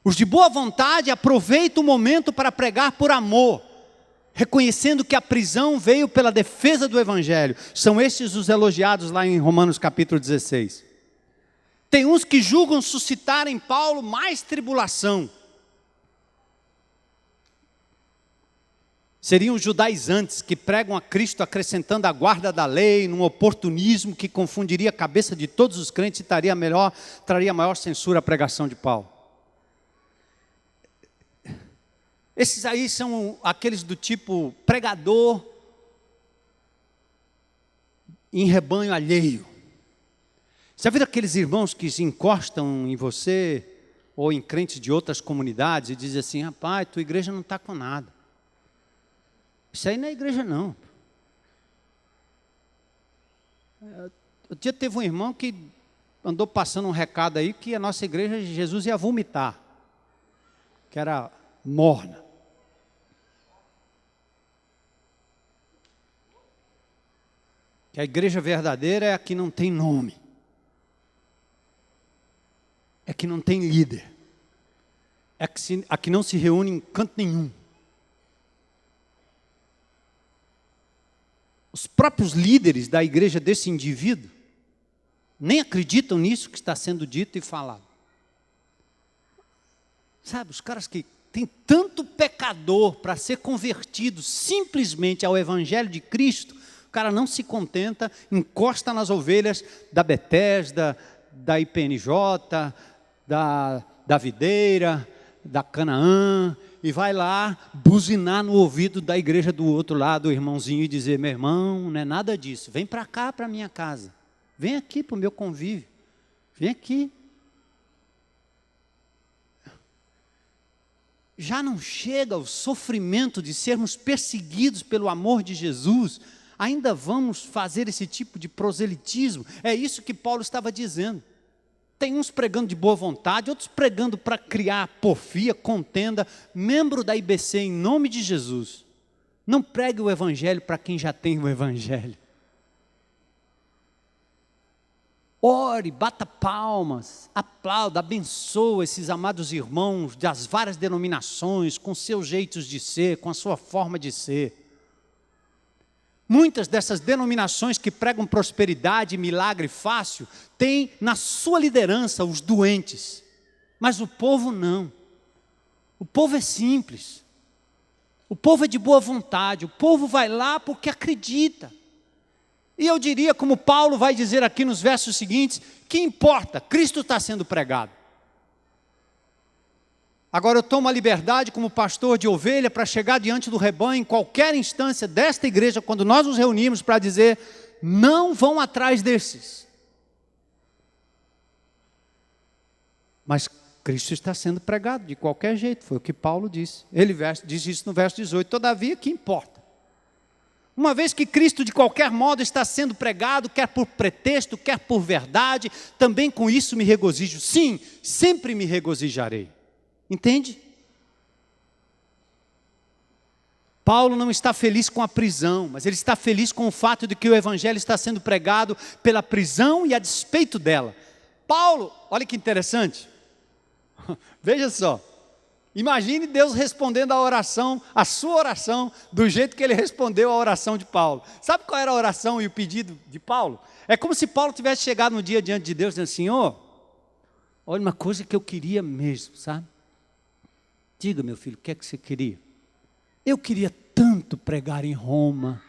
Os de boa vontade aproveitam o momento para pregar por amor, reconhecendo que a prisão veio pela defesa do Evangelho. São estes os elogiados lá em Romanos capítulo 16. Tem uns que julgam suscitar em Paulo mais tribulação. Seriam os judaizantes que pregam a Cristo acrescentando a guarda da lei, num oportunismo que confundiria a cabeça de todos os crentes e traria maior censura à pregação de Paulo. Esses aí são aqueles do tipo pregador em rebanho alheio. Já viram aqueles irmãos que se encostam em você ou em crentes de outras comunidades e dizem assim: rapaz, tua igreja não está com nada. Isso aí não é igreja não. Um dia teve um irmão que andou passando um recado aí que a nossa igreja, Jesus ia vomitar, que era morna. Que a igreja verdadeira é a que não tem nome, é que não tem líder, é a que não se reúne em canto nenhum. Os próprios líderes da igreja desse indivíduo nem acreditam nisso que está sendo dito e falado. Sabe, os caras que têm tanto pecador para ser convertido simplesmente ao Evangelho de Cristo, o cara não se contenta, encosta nas ovelhas da Betesda, da IPNJ, da Videira, da Canaã, e vai lá buzinar no ouvido da igreja do outro lado, o irmãozinho, e dizer: meu irmão, não é nada disso, vem para cá, para a minha casa, vem aqui para o meu convívio, vem aqui. Já não chega o sofrimento de sermos perseguidos pelo amor de Jesus, ainda vamos fazer esse tipo de proselitismo? É isso que Paulo estava dizendo. Tem uns pregando de boa vontade, outros pregando para criar porfia, contenda. Membro da IBC, em nome de Jesus, não pregue o Evangelho para quem já tem o Evangelho. Ore, bata palmas, aplauda, abençoa esses amados irmãos das várias denominações, com seus jeitos de ser, com a sua forma de ser. Muitas dessas denominações que pregam prosperidade e milagre fácil, têm na sua liderança os doentes, mas o povo não. O povo é simples, o povo é de boa vontade, o povo vai lá porque acredita. E eu diria, como Paulo vai dizer aqui nos versos seguintes, que importa, Cristo está sendo pregado. Agora eu tomo a liberdade como pastor de ovelha para chegar diante do rebanho em qualquer instância desta igreja, quando nós nos reunimos, para dizer: não vão atrás desses. Mas Cristo está sendo pregado de qualquer jeito, foi o que Paulo disse. Ele diz isso no verso 18, todavia que importa? Uma vez que Cristo de qualquer modo está sendo pregado, quer por pretexto, quer por verdade, também com isso me regozijo. Sim, sempre me regozijarei. Entende? Paulo não está feliz com a prisão, mas ele está feliz com o fato de que o Evangelho está sendo pregado pela prisão e a despeito dela. Paulo, olha que interessante, veja só, imagine Deus respondendo a oração, a sua oração, do jeito que ele respondeu a oração de Paulo. Sabe qual era a oração e o pedido de Paulo? É como se Paulo tivesse chegado no dia diante de Deus dizendo: Senhor, olha uma coisa que eu queria mesmo, sabe? Diga, meu filho, o que é que você queria? Eu queria tanto pregar em Roma.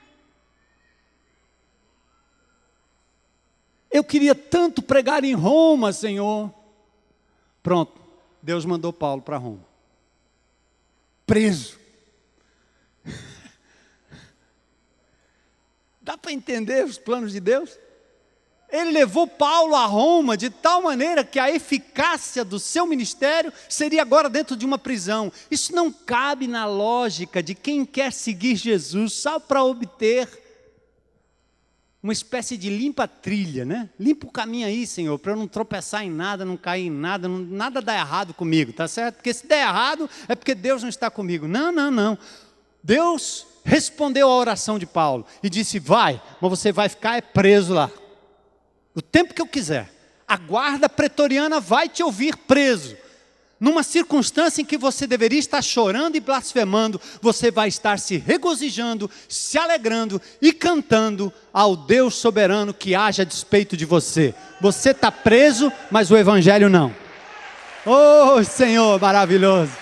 Eu queria tanto pregar em Roma, Senhor. Pronto, Deus mandou Paulo para Roma. Preso. Dá para entender os planos de Deus? Ele levou Paulo a Roma de tal maneira que a eficácia do seu ministério seria agora dentro de uma prisão. Isso não cabe na lógica de quem quer seguir Jesus só para obter uma espécie de limpa trilha, né? Limpa o caminho aí, Senhor, para eu não tropeçar em nada, não cair em nada, nada dá errado comigo, tá certo? Porque se der errado é porque Deus não está comigo. Não, não, não. Deus respondeu à oração de Paulo e disse: vai, mas você vai ficar preso lá. O tempo que eu quiser, a guarda pretoriana vai te ouvir preso, numa circunstância em que você deveria estar chorando e blasfemando, você vai estar se regozijando, se alegrando e cantando ao Deus soberano que age a despeito de você. Você está preso, mas o Evangelho não. Oh, Senhor maravilhoso!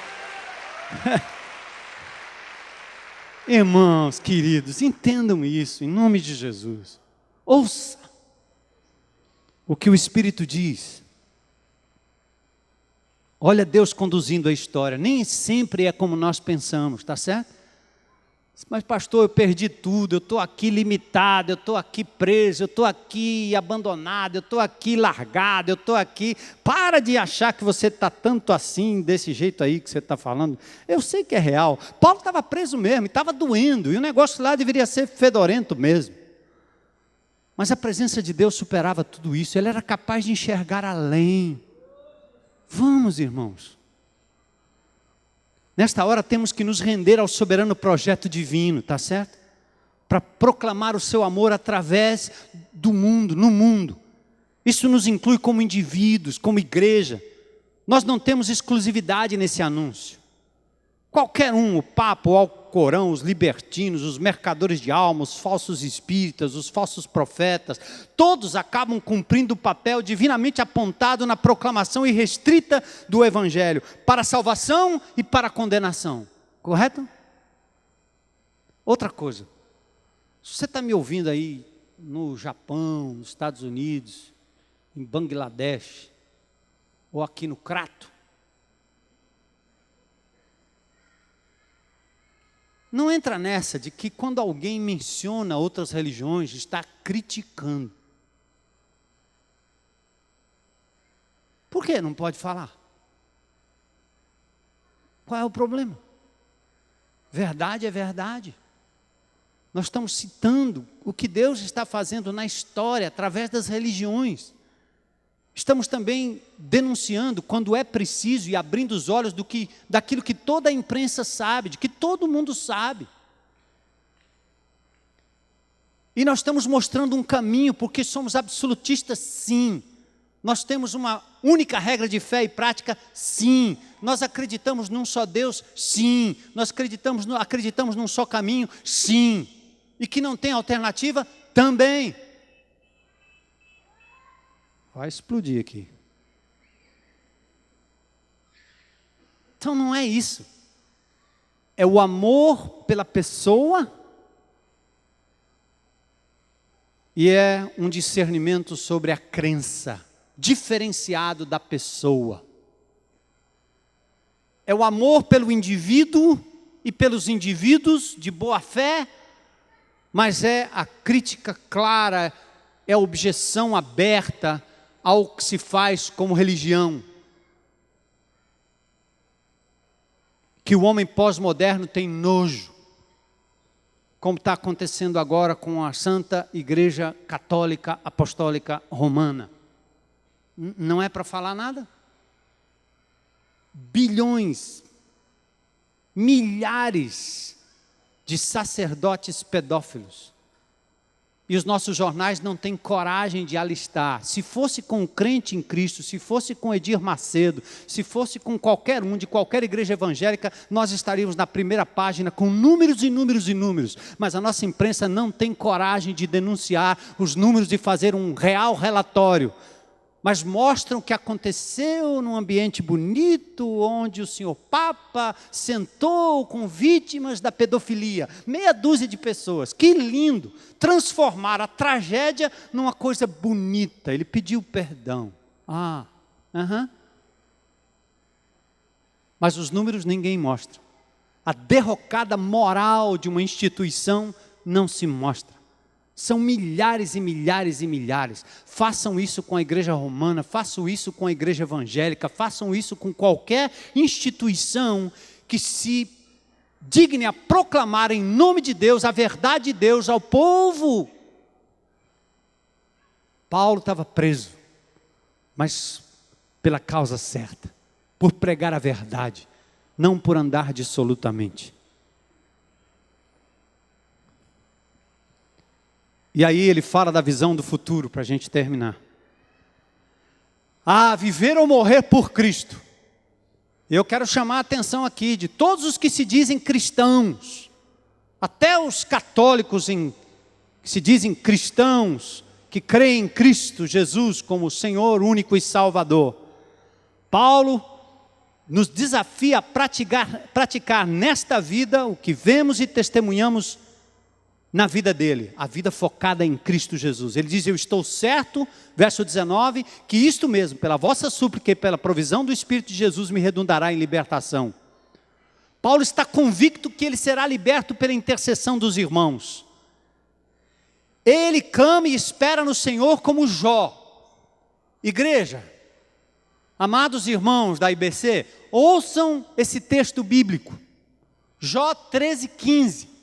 Irmãos queridos, entendam isso em nome de Jesus. Ouça o que o Espírito diz. Olha Deus conduzindo a história. Nem sempre é como nós pensamos, tá certo? Mas pastor, eu perdi tudo, eu estou aqui limitado, eu estou aqui preso, eu estou aqui abandonado, eu estou aqui largado, eu estou aqui. Para de achar que você está tanto assim, desse jeito aí que você está falando. Eu sei que é real. Paulo estava preso mesmo, estava doendo, e o negócio lá deveria ser fedorento mesmo. Mas a presença de Deus superava tudo isso, ele era capaz de enxergar além. Vamos, irmãos. Nesta hora temos que nos render ao soberano projeto divino, tá certo? Para proclamar o seu amor através do mundo, no mundo. Isso nos inclui como indivíduos, como igreja. Nós não temos exclusividade nesse anúncio. Qualquer um, o Papa, o Alcorão, os libertinos, os mercadores de almas, os falsos espíritas, os falsos profetas, todos acabam cumprindo o papel divinamente apontado na proclamação irrestrita do Evangelho, para a salvação e para a condenação. Correto? Outra coisa, se você está me ouvindo aí no Japão, nos Estados Unidos, em Bangladesh, ou aqui no Crato, não entra nessa de que quando alguém menciona outras religiões, está criticando. Por que não pode falar? Qual é o problema? Verdade é verdade. Nós estamos citando o que Deus está fazendo na história, através das religiões. Estamos também denunciando, quando é preciso, e abrindo os olhos daquilo que toda a imprensa sabe, de que todo mundo sabe. E nós estamos mostrando um caminho, porque somos absolutistas, sim. Nós temos uma única regra de fé e prática, sim. Nós acreditamos num só Deus, sim. Nós acreditamos num só caminho, sim. E que não tem alternativa, também. Vai explodir aqui. Então não é isso. É o amor pela pessoa e é um discernimento sobre a crença, diferenciado da pessoa. É o amor pelo indivíduo e pelos indivíduos de boa fé, mas é a crítica clara, é a objeção aberta ao que se faz como religião. Que o homem pós-moderno tem nojo, como está acontecendo agora com a Santa Igreja Católica Apostólica Romana. Não é para falar nada? Bilhões, milhares de sacerdotes pedófilos. E os nossos jornais não têm coragem de alistar. Se fosse com o crente em Cristo, se fosse com Edir Macedo, se fosse com qualquer um de qualquer igreja evangélica, nós estaríamos na primeira página com números e números e números. Mas a nossa imprensa não tem coragem de denunciar os números, de fazer um real relatório. Mas mostram o que aconteceu num ambiente bonito, onde o senhor Papa sentou com vítimas da pedofilia. Meia dúzia de pessoas. Que lindo! Transformar a tragédia numa coisa bonita. Ele pediu perdão. Mas os números ninguém mostra. A derrocada moral de uma instituição não se mostra. São milhares e milhares e milhares. Façam isso com a igreja romana, façam isso com a igreja evangélica, façam isso com qualquer instituição que se digne a proclamar em nome de Deus a verdade de Deus ao povo. Paulo estava preso, mas pela causa certa, por pregar a verdade, não por andar dissolutamente. E aí ele fala da visão do futuro, para a gente terminar. Viver ou morrer por Cristo. Eu quero chamar a atenção aqui de todos os que se dizem cristãos, até os católicos que se dizem cristãos, que creem em Cristo Jesus como Senhor único e Salvador. Paulo nos desafia a praticar nesta vida o que vemos e testemunhamos na vida dele, a vida focada em Cristo Jesus. Ele diz: eu estou certo, verso 19, que isto mesmo, pela vossa súplica e pela provisão do Espírito de Jesus, me redundará em libertação. Paulo está convicto que ele será liberto pela intercessão dos irmãos. Ele clama e espera no Senhor como Jó. Igreja, amados irmãos da IBC, ouçam esse texto bíblico, Jó 13:15.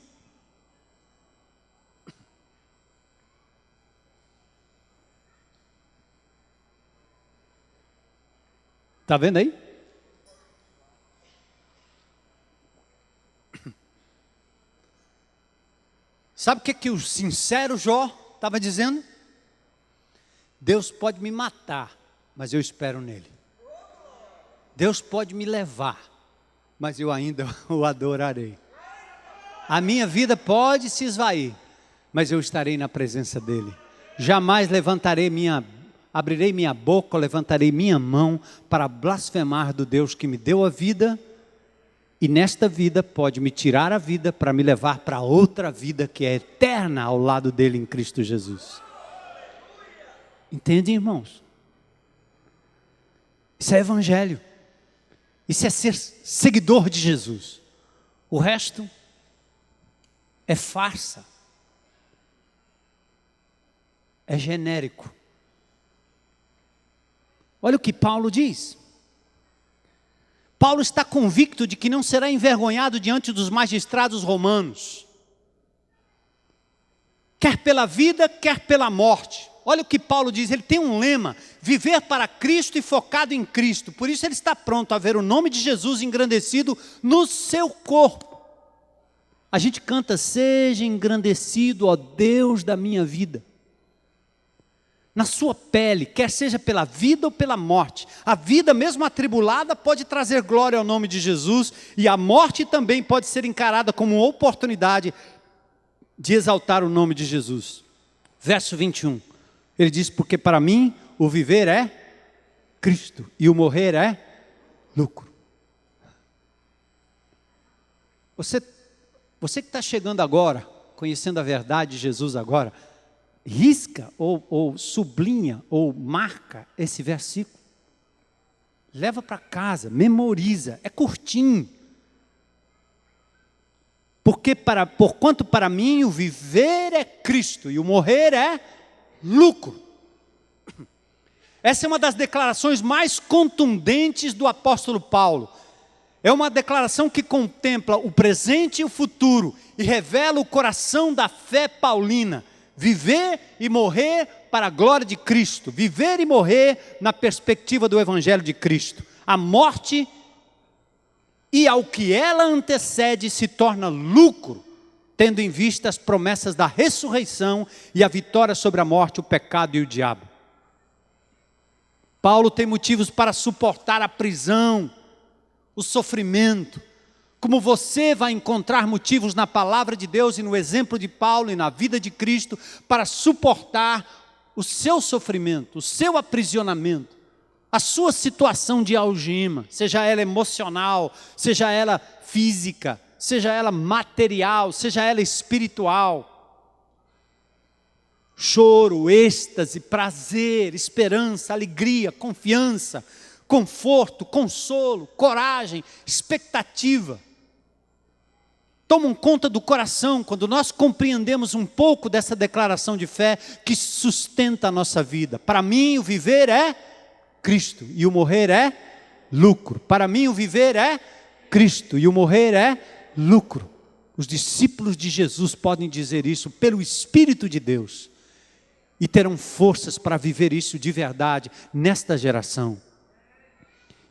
Está vendo aí? Sabe o que o sincero Jó estava dizendo? Deus pode me matar, mas eu espero nele. Deus pode me levar, mas eu ainda o adorarei. A minha vida pode se esvair, mas eu estarei na presença dele. Jamais abrirei minha boca, levantarei minha mão para blasfemar do Deus que me deu a vida, e nesta vida pode me tirar a vida para me levar para outra vida que é eterna ao lado dele em Cristo Jesus. Entende, irmãos? Isso é evangelho. Isso é ser seguidor de Jesus. O resto é farsa. É genérico. Olha o que Paulo diz. Paulo está convicto de que não será envergonhado diante dos magistrados romanos. Quer pela vida, quer pela morte. Olha o que Paulo diz, ele tem um lema: viver para Cristo e focado em Cristo. Por isso ele está pronto a ver o nome de Jesus engrandecido no seu corpo. A gente canta: seja engrandecido, ó Deus da minha vida. Na sua pele, quer seja pela vida ou pela morte. A vida, mesmo atribulada, pode trazer glória ao nome de Jesus, e a morte também pode ser encarada como uma oportunidade de exaltar o nome de Jesus. Verso 21, ele diz: porque para mim o viver é Cristo e o morrer é lucro. Você que está chegando agora, conhecendo a verdade de Jesus agora, risca ou sublinha ou marca esse versículo. Leva para casa, memoriza, é curtinho. Porquanto para mim o viver é Cristo e o morrer é lucro. Essa é uma das declarações mais contundentes do apóstolo Paulo. É uma declaração que contempla o presente e o futuro e revela o coração da fé paulina. Viver e morrer para a glória de Cristo. Viver e morrer na perspectiva do Evangelho de Cristo. A morte e ao que ela antecede se torna lucro, tendo em vista as promessas da ressurreição e a vitória sobre a morte, o pecado e o diabo. Paulo tem motivos para suportar a prisão, o sofrimento, como você vai encontrar motivos na palavra de Deus e no exemplo de Paulo e na vida de Cristo para suportar o seu sofrimento, o seu aprisionamento, a sua situação de algema, seja ela emocional, seja ela física, seja ela material, seja ela espiritual. Choro, êxtase, prazer, esperança, alegria, confiança, conforto, consolo, coragem, expectativa. Tomam conta do coração quando nós compreendemos um pouco dessa declaração de fé que sustenta a nossa vida. Para mim o viver é Cristo e o morrer é lucro. Para mim o viver é Cristo e o morrer é lucro. Os discípulos de Jesus podem dizer isso pelo Espírito de Deus e terão forças para viver isso de verdade nesta geração.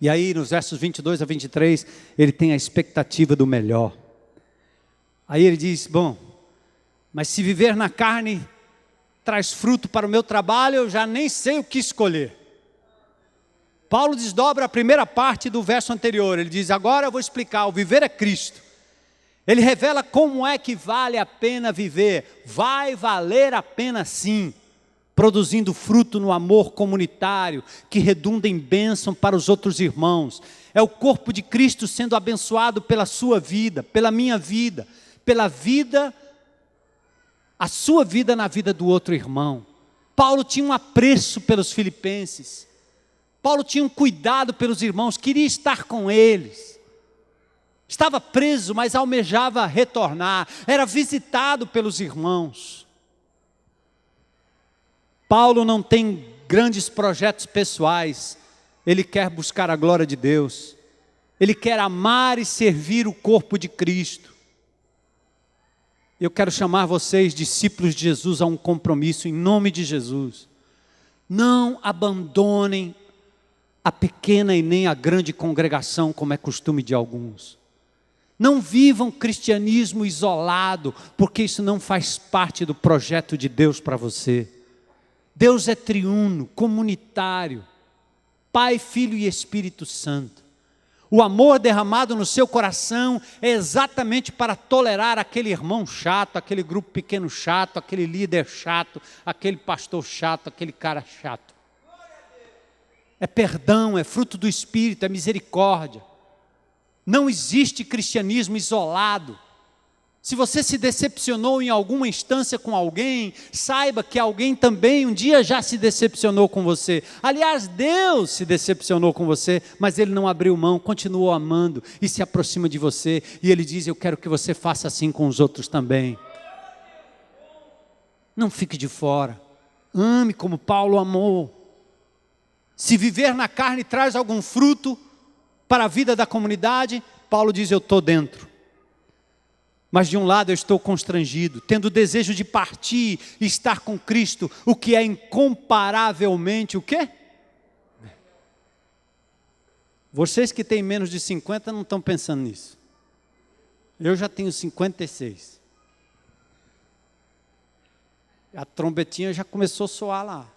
E aí nos versos 22 a 23 ele tem a expectativa do melhor. Aí ele diz: bom, mas se viver na carne traz fruto para o meu trabalho, eu já nem sei o que escolher. Paulo desdobra a primeira parte do verso anterior. Ele diz, agora eu vou explicar, o viver é Cristo. Ele revela como é que vale a pena viver. Vai valer a pena sim, produzindo fruto no amor comunitário, que redunda em bênção para os outros irmãos. É o corpo de Cristo sendo abençoado pela sua vida, pela minha vida, pela vida, a sua vida na vida do outro irmão. Paulo tinha um apreço pelos filipenses. Paulo tinha um cuidado pelos irmãos, queria estar com eles. Estava preso, mas almejava retornar. Era visitado pelos irmãos. Paulo não tem grandes projetos pessoais. Ele quer buscar a glória de Deus. Ele quer amar e servir o corpo de Cristo. Eu quero chamar vocês, discípulos de Jesus, a um compromisso em nome de Jesus. Não abandonem a pequena e nem a grande congregação, como é costume de alguns. Não vivam cristianismo isolado, porque isso não faz parte do projeto de Deus para você. Deus é triuno, comunitário, Pai, Filho e Espírito Santo. O amor derramado no seu coração é exatamente para tolerar aquele irmão chato, aquele grupo pequeno chato, aquele líder chato, aquele pastor chato, aquele cara chato. É perdão, é fruto do Espírito, é misericórdia. Não existe cristianismo isolado. Se você se decepcionou em alguma instância com alguém, saiba que alguém também um dia já se decepcionou com você. Aliás, Deus se decepcionou com você, mas Ele não abriu mão, continuou amando e se aproxima de você. E Ele diz, eu quero que você faça assim com os outros também. Não fique de fora. Ame como Paulo amou. Se viver na carne traz algum fruto para a vida da comunidade, Paulo diz, eu estou dentro. Mas de um lado eu estou constrangido, tendo o desejo de partir e estar com Cristo, o que é incomparavelmente o quê? Vocês que têm menos de 50 não estão pensando nisso. Eu já tenho 56. A trombetinha já começou a soar lá.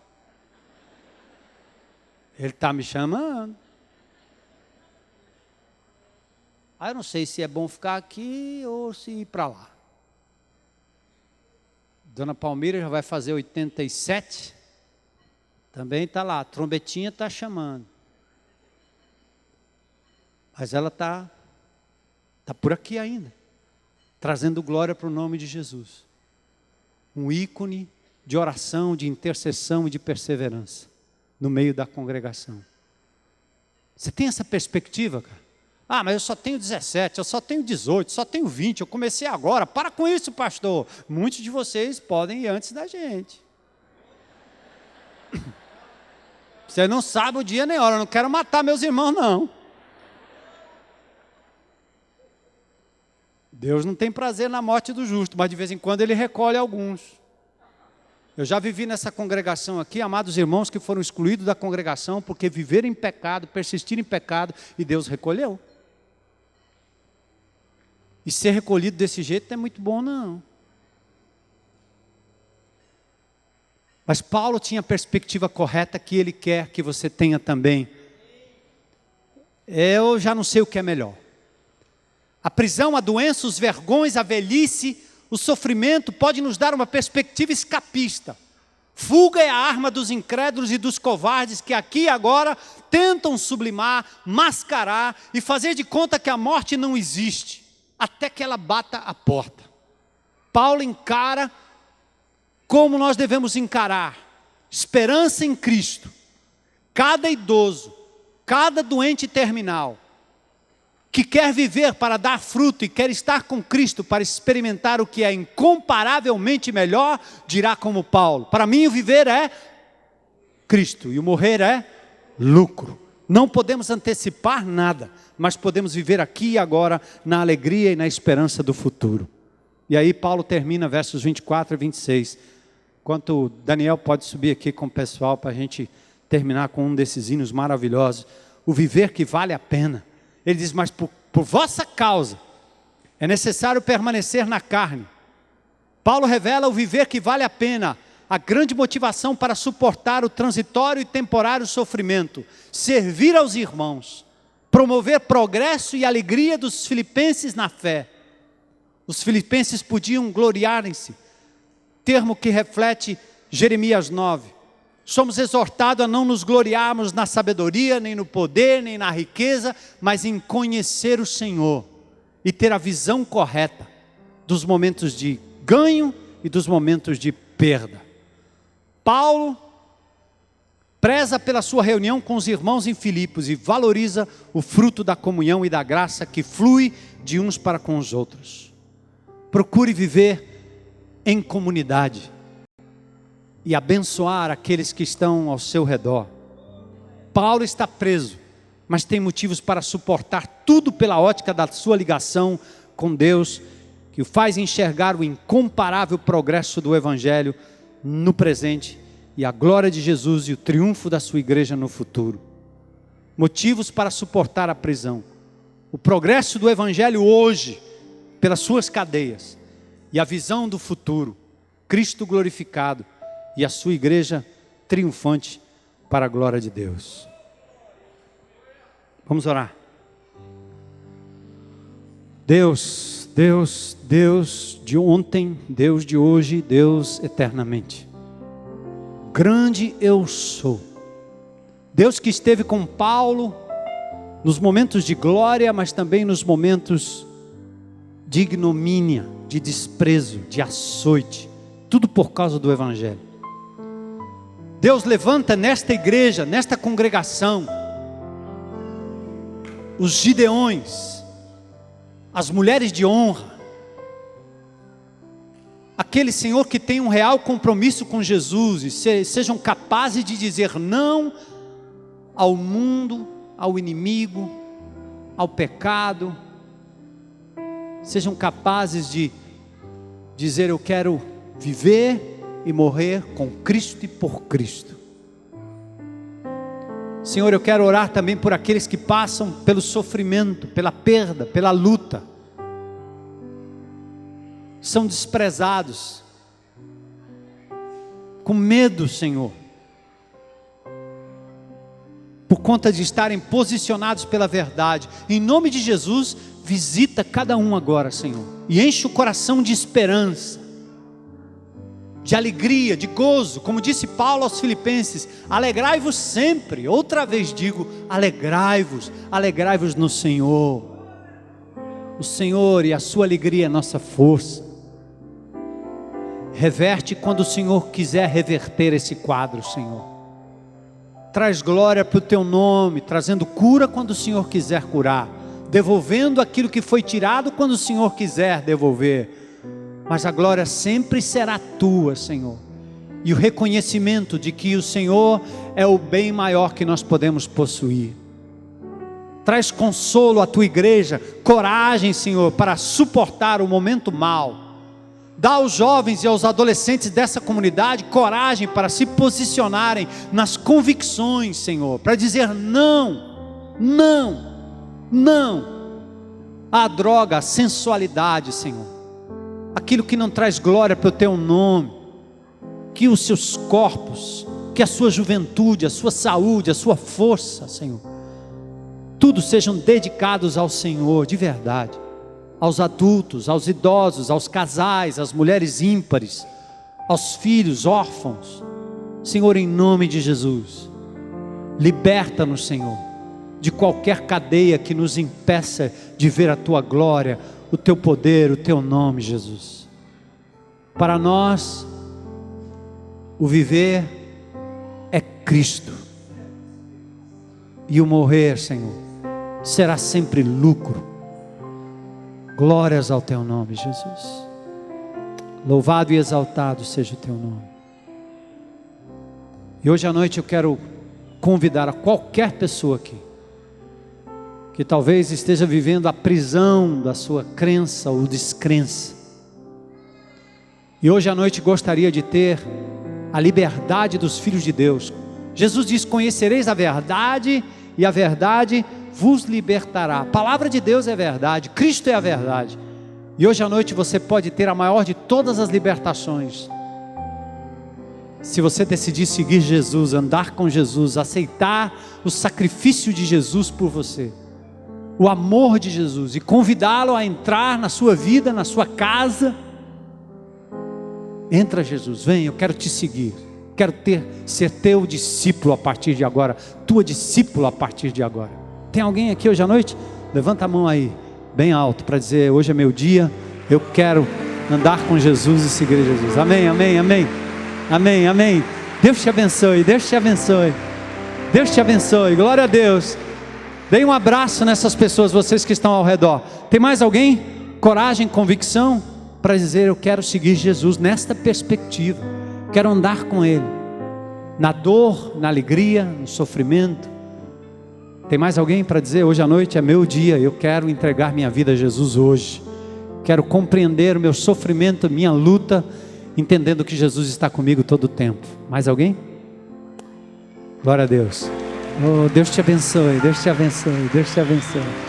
Ele está me chamando. Eu não sei se é bom ficar aqui ou se ir para lá. Dona Palmira já vai fazer 87. Também está lá, a trombetinha está chamando. Mas ela está por aqui ainda, trazendo glória para o nome de Jesus. Um ícone de oração, de intercessão e de perseverança no meio da congregação. Você tem essa perspectiva, cara? Mas eu só tenho 17, eu só tenho 18, só tenho 20, eu comecei agora. Para com isso, pastor. Muitos de vocês podem ir antes da gente. Você não sabe o dia nem a hora, eu não quero matar meus irmãos, não. Deus não tem prazer na morte do justo, mas de vez em quando Ele recolhe alguns. Eu já vivi nessa congregação aqui, amados irmãos que foram excluídos da congregação porque viveram em pecado, persistiram em pecado e Deus recolheu. E ser recolhido desse jeito não é muito bom, não. Mas Paulo tinha a perspectiva correta que ele quer que você tenha também. Eu já não sei o que é melhor. A prisão, a doença, os vergões, a velhice, o sofrimento pode nos dar uma perspectiva escapista. Fuga é a arma dos incrédulos e dos covardes que aqui e agora tentam sublimar, mascarar e fazer de conta que a morte não existe, até que ela bata a porta. Paulo encara como nós devemos encarar: esperança em Cristo. Cada idoso, cada doente terminal, que quer viver para dar fruto e quer estar com Cristo para experimentar o que é incomparavelmente melhor, dirá como Paulo: para mim o viver é Cristo e o morrer é lucro. Não podemos antecipar nada, mas podemos viver aqui e agora na alegria e na esperança do futuro. E aí Paulo termina versos 24 e 26. Enquanto Daniel pode subir aqui com o pessoal para a gente terminar com um desses hinos maravilhosos. O viver que vale a pena. Ele diz, mas por vossa causa é necessário permanecer na carne. Paulo revela o viver que vale a pena. a grande motivação para suportar o transitório e temporário sofrimento, servir aos irmãos, promover progresso e alegria dos filipenses na fé. Os filipenses podiam gloriarem-se, termo que reflete Jeremias 9. Somos exortados a não nos gloriarmos na sabedoria, nem no poder, nem na riqueza, mas em conhecer o Senhor e ter a visão correta dos momentos de ganho e dos momentos de perda. Paulo preza pela sua reunião com os irmãos em Filipos e valoriza o fruto da comunhão e da graça que flui de uns para com os outros. Procure viver em comunidade e abençoar aqueles que estão ao seu redor. Paulo está preso, mas tem motivos para suportar tudo pela ótica da sua ligação com Deus, que o faz enxergar o incomparável progresso do Evangelho no presente e a glória de Jesus e o triunfo da sua igreja no futuro. Motivos para suportar a prisão: o progresso do Evangelho hoje, pelas suas cadeias, e a visão do futuro, Cristo glorificado e a sua igreja triunfante para a glória de Deus. Vamos orar. Deus, Deus, Deus de ontem, Deus de hoje, Deus eternamente. Grande eu sou. Deus que esteve com Paulo nos momentos de glória, mas também nos momentos de ignomínia, de desprezo, de açoite, tudo por causa do Evangelho. Deus levanta nesta igreja, nesta congregação, os Gideões, as mulheres de honra, aquele Senhor que tem um real compromisso com Jesus e sejam capazes de dizer não ao mundo, ao inimigo, ao pecado, sejam capazes de dizer: eu quero viver e morrer com Cristo e por Cristo. Senhor, eu quero orar também por aqueles que passam pelo sofrimento, pela perda, pela luta, são desprezados, com medo, Senhor, por conta de estarem posicionados pela verdade. Em nome de Jesus, visita cada um agora, Senhor, e enche o coração de esperança, de alegria, de gozo. Como disse Paulo aos Filipenses: alegrai-vos sempre. Outra vez digo: alegrai-vos, alegrai-vos no Senhor. O Senhor e a sua alegria é nossa força. Reverte quando o Senhor quiser reverter esse quadro, Senhor. Traz glória para o teu nome, trazendo cura quando o Senhor quiser curar, devolvendo aquilo que foi tirado quando o Senhor quiser devolver. Mas a glória sempre será tua, Senhor. E o reconhecimento de que o Senhor é o bem maior que nós podemos possuir. Traz consolo à tua igreja, coragem, Senhor, para suportar o momento mau. Dá aos jovens e aos adolescentes dessa comunidade coragem para se posicionarem nas convicções, Senhor, para dizer não, não, não à droga, à sensualidade, Senhor. Aquilo que não traz glória para o teu nome. Que os seus corpos, que a sua juventude, a sua saúde, a sua força, Senhor, tudo sejam dedicados ao Senhor de verdade. Aos adultos, aos idosos, aos casais, às mulheres ímpares, aos filhos órfãos. Senhor, em nome de Jesus, liberta-nos, Senhor, de qualquer cadeia que nos impeça de ver a tua glória, o teu poder, o teu nome, Jesus. Para nós, o viver é Cristo, e o morrer, Senhor, será sempre lucro. Glórias ao teu nome, Jesus. Louvado e exaltado seja o teu nome. E hoje à noite eu quero convidar a qualquer pessoa aqui que talvez esteja vivendo a prisão da sua crença ou descrença, e hoje à noite gostaria de ter a liberdade dos filhos de Deus. Jesus diz: conhecereis a verdade, e a verdade vos libertará. A palavra de Deus é verdade, Cristo é a verdade. E hoje à noite você pode ter a maior de todas as libertações, Se você decidir seguir Jesus, andar com Jesus, aceitar o sacrifício de Jesus por você, o amor de Jesus, e convidá-lo a entrar na sua vida, na sua casa, entra Jesus, vem, eu quero te seguir, quero ser teu discípulo a partir de agora, tua discípula a partir de agora. Tem alguém aqui hoje à noite? Levanta a mão aí, bem alto, para dizer, hoje é meu dia, eu quero andar com Jesus e seguir Jesus. Amém, amém, amém, amém, amém. Deus te abençoe, Deus te abençoe, Deus te abençoe, glória a Deus. Dê um abraço nessas pessoas, vocês que estão ao redor. Tem mais alguém? Coragem, convicção para dizer, eu quero seguir Jesus nesta perspectiva, quero andar com Ele, na dor, na alegria, no sofrimento. Tem mais alguém para dizer, hoje à noite é meu dia, eu quero entregar minha vida a Jesus hoje, quero compreender o meu sofrimento, minha luta, entendendo que Jesus está comigo todo o tempo. Mais alguém? Glória a Deus. Oh, Deus te abençoe, Deus te abençoe, Deus te abençoe.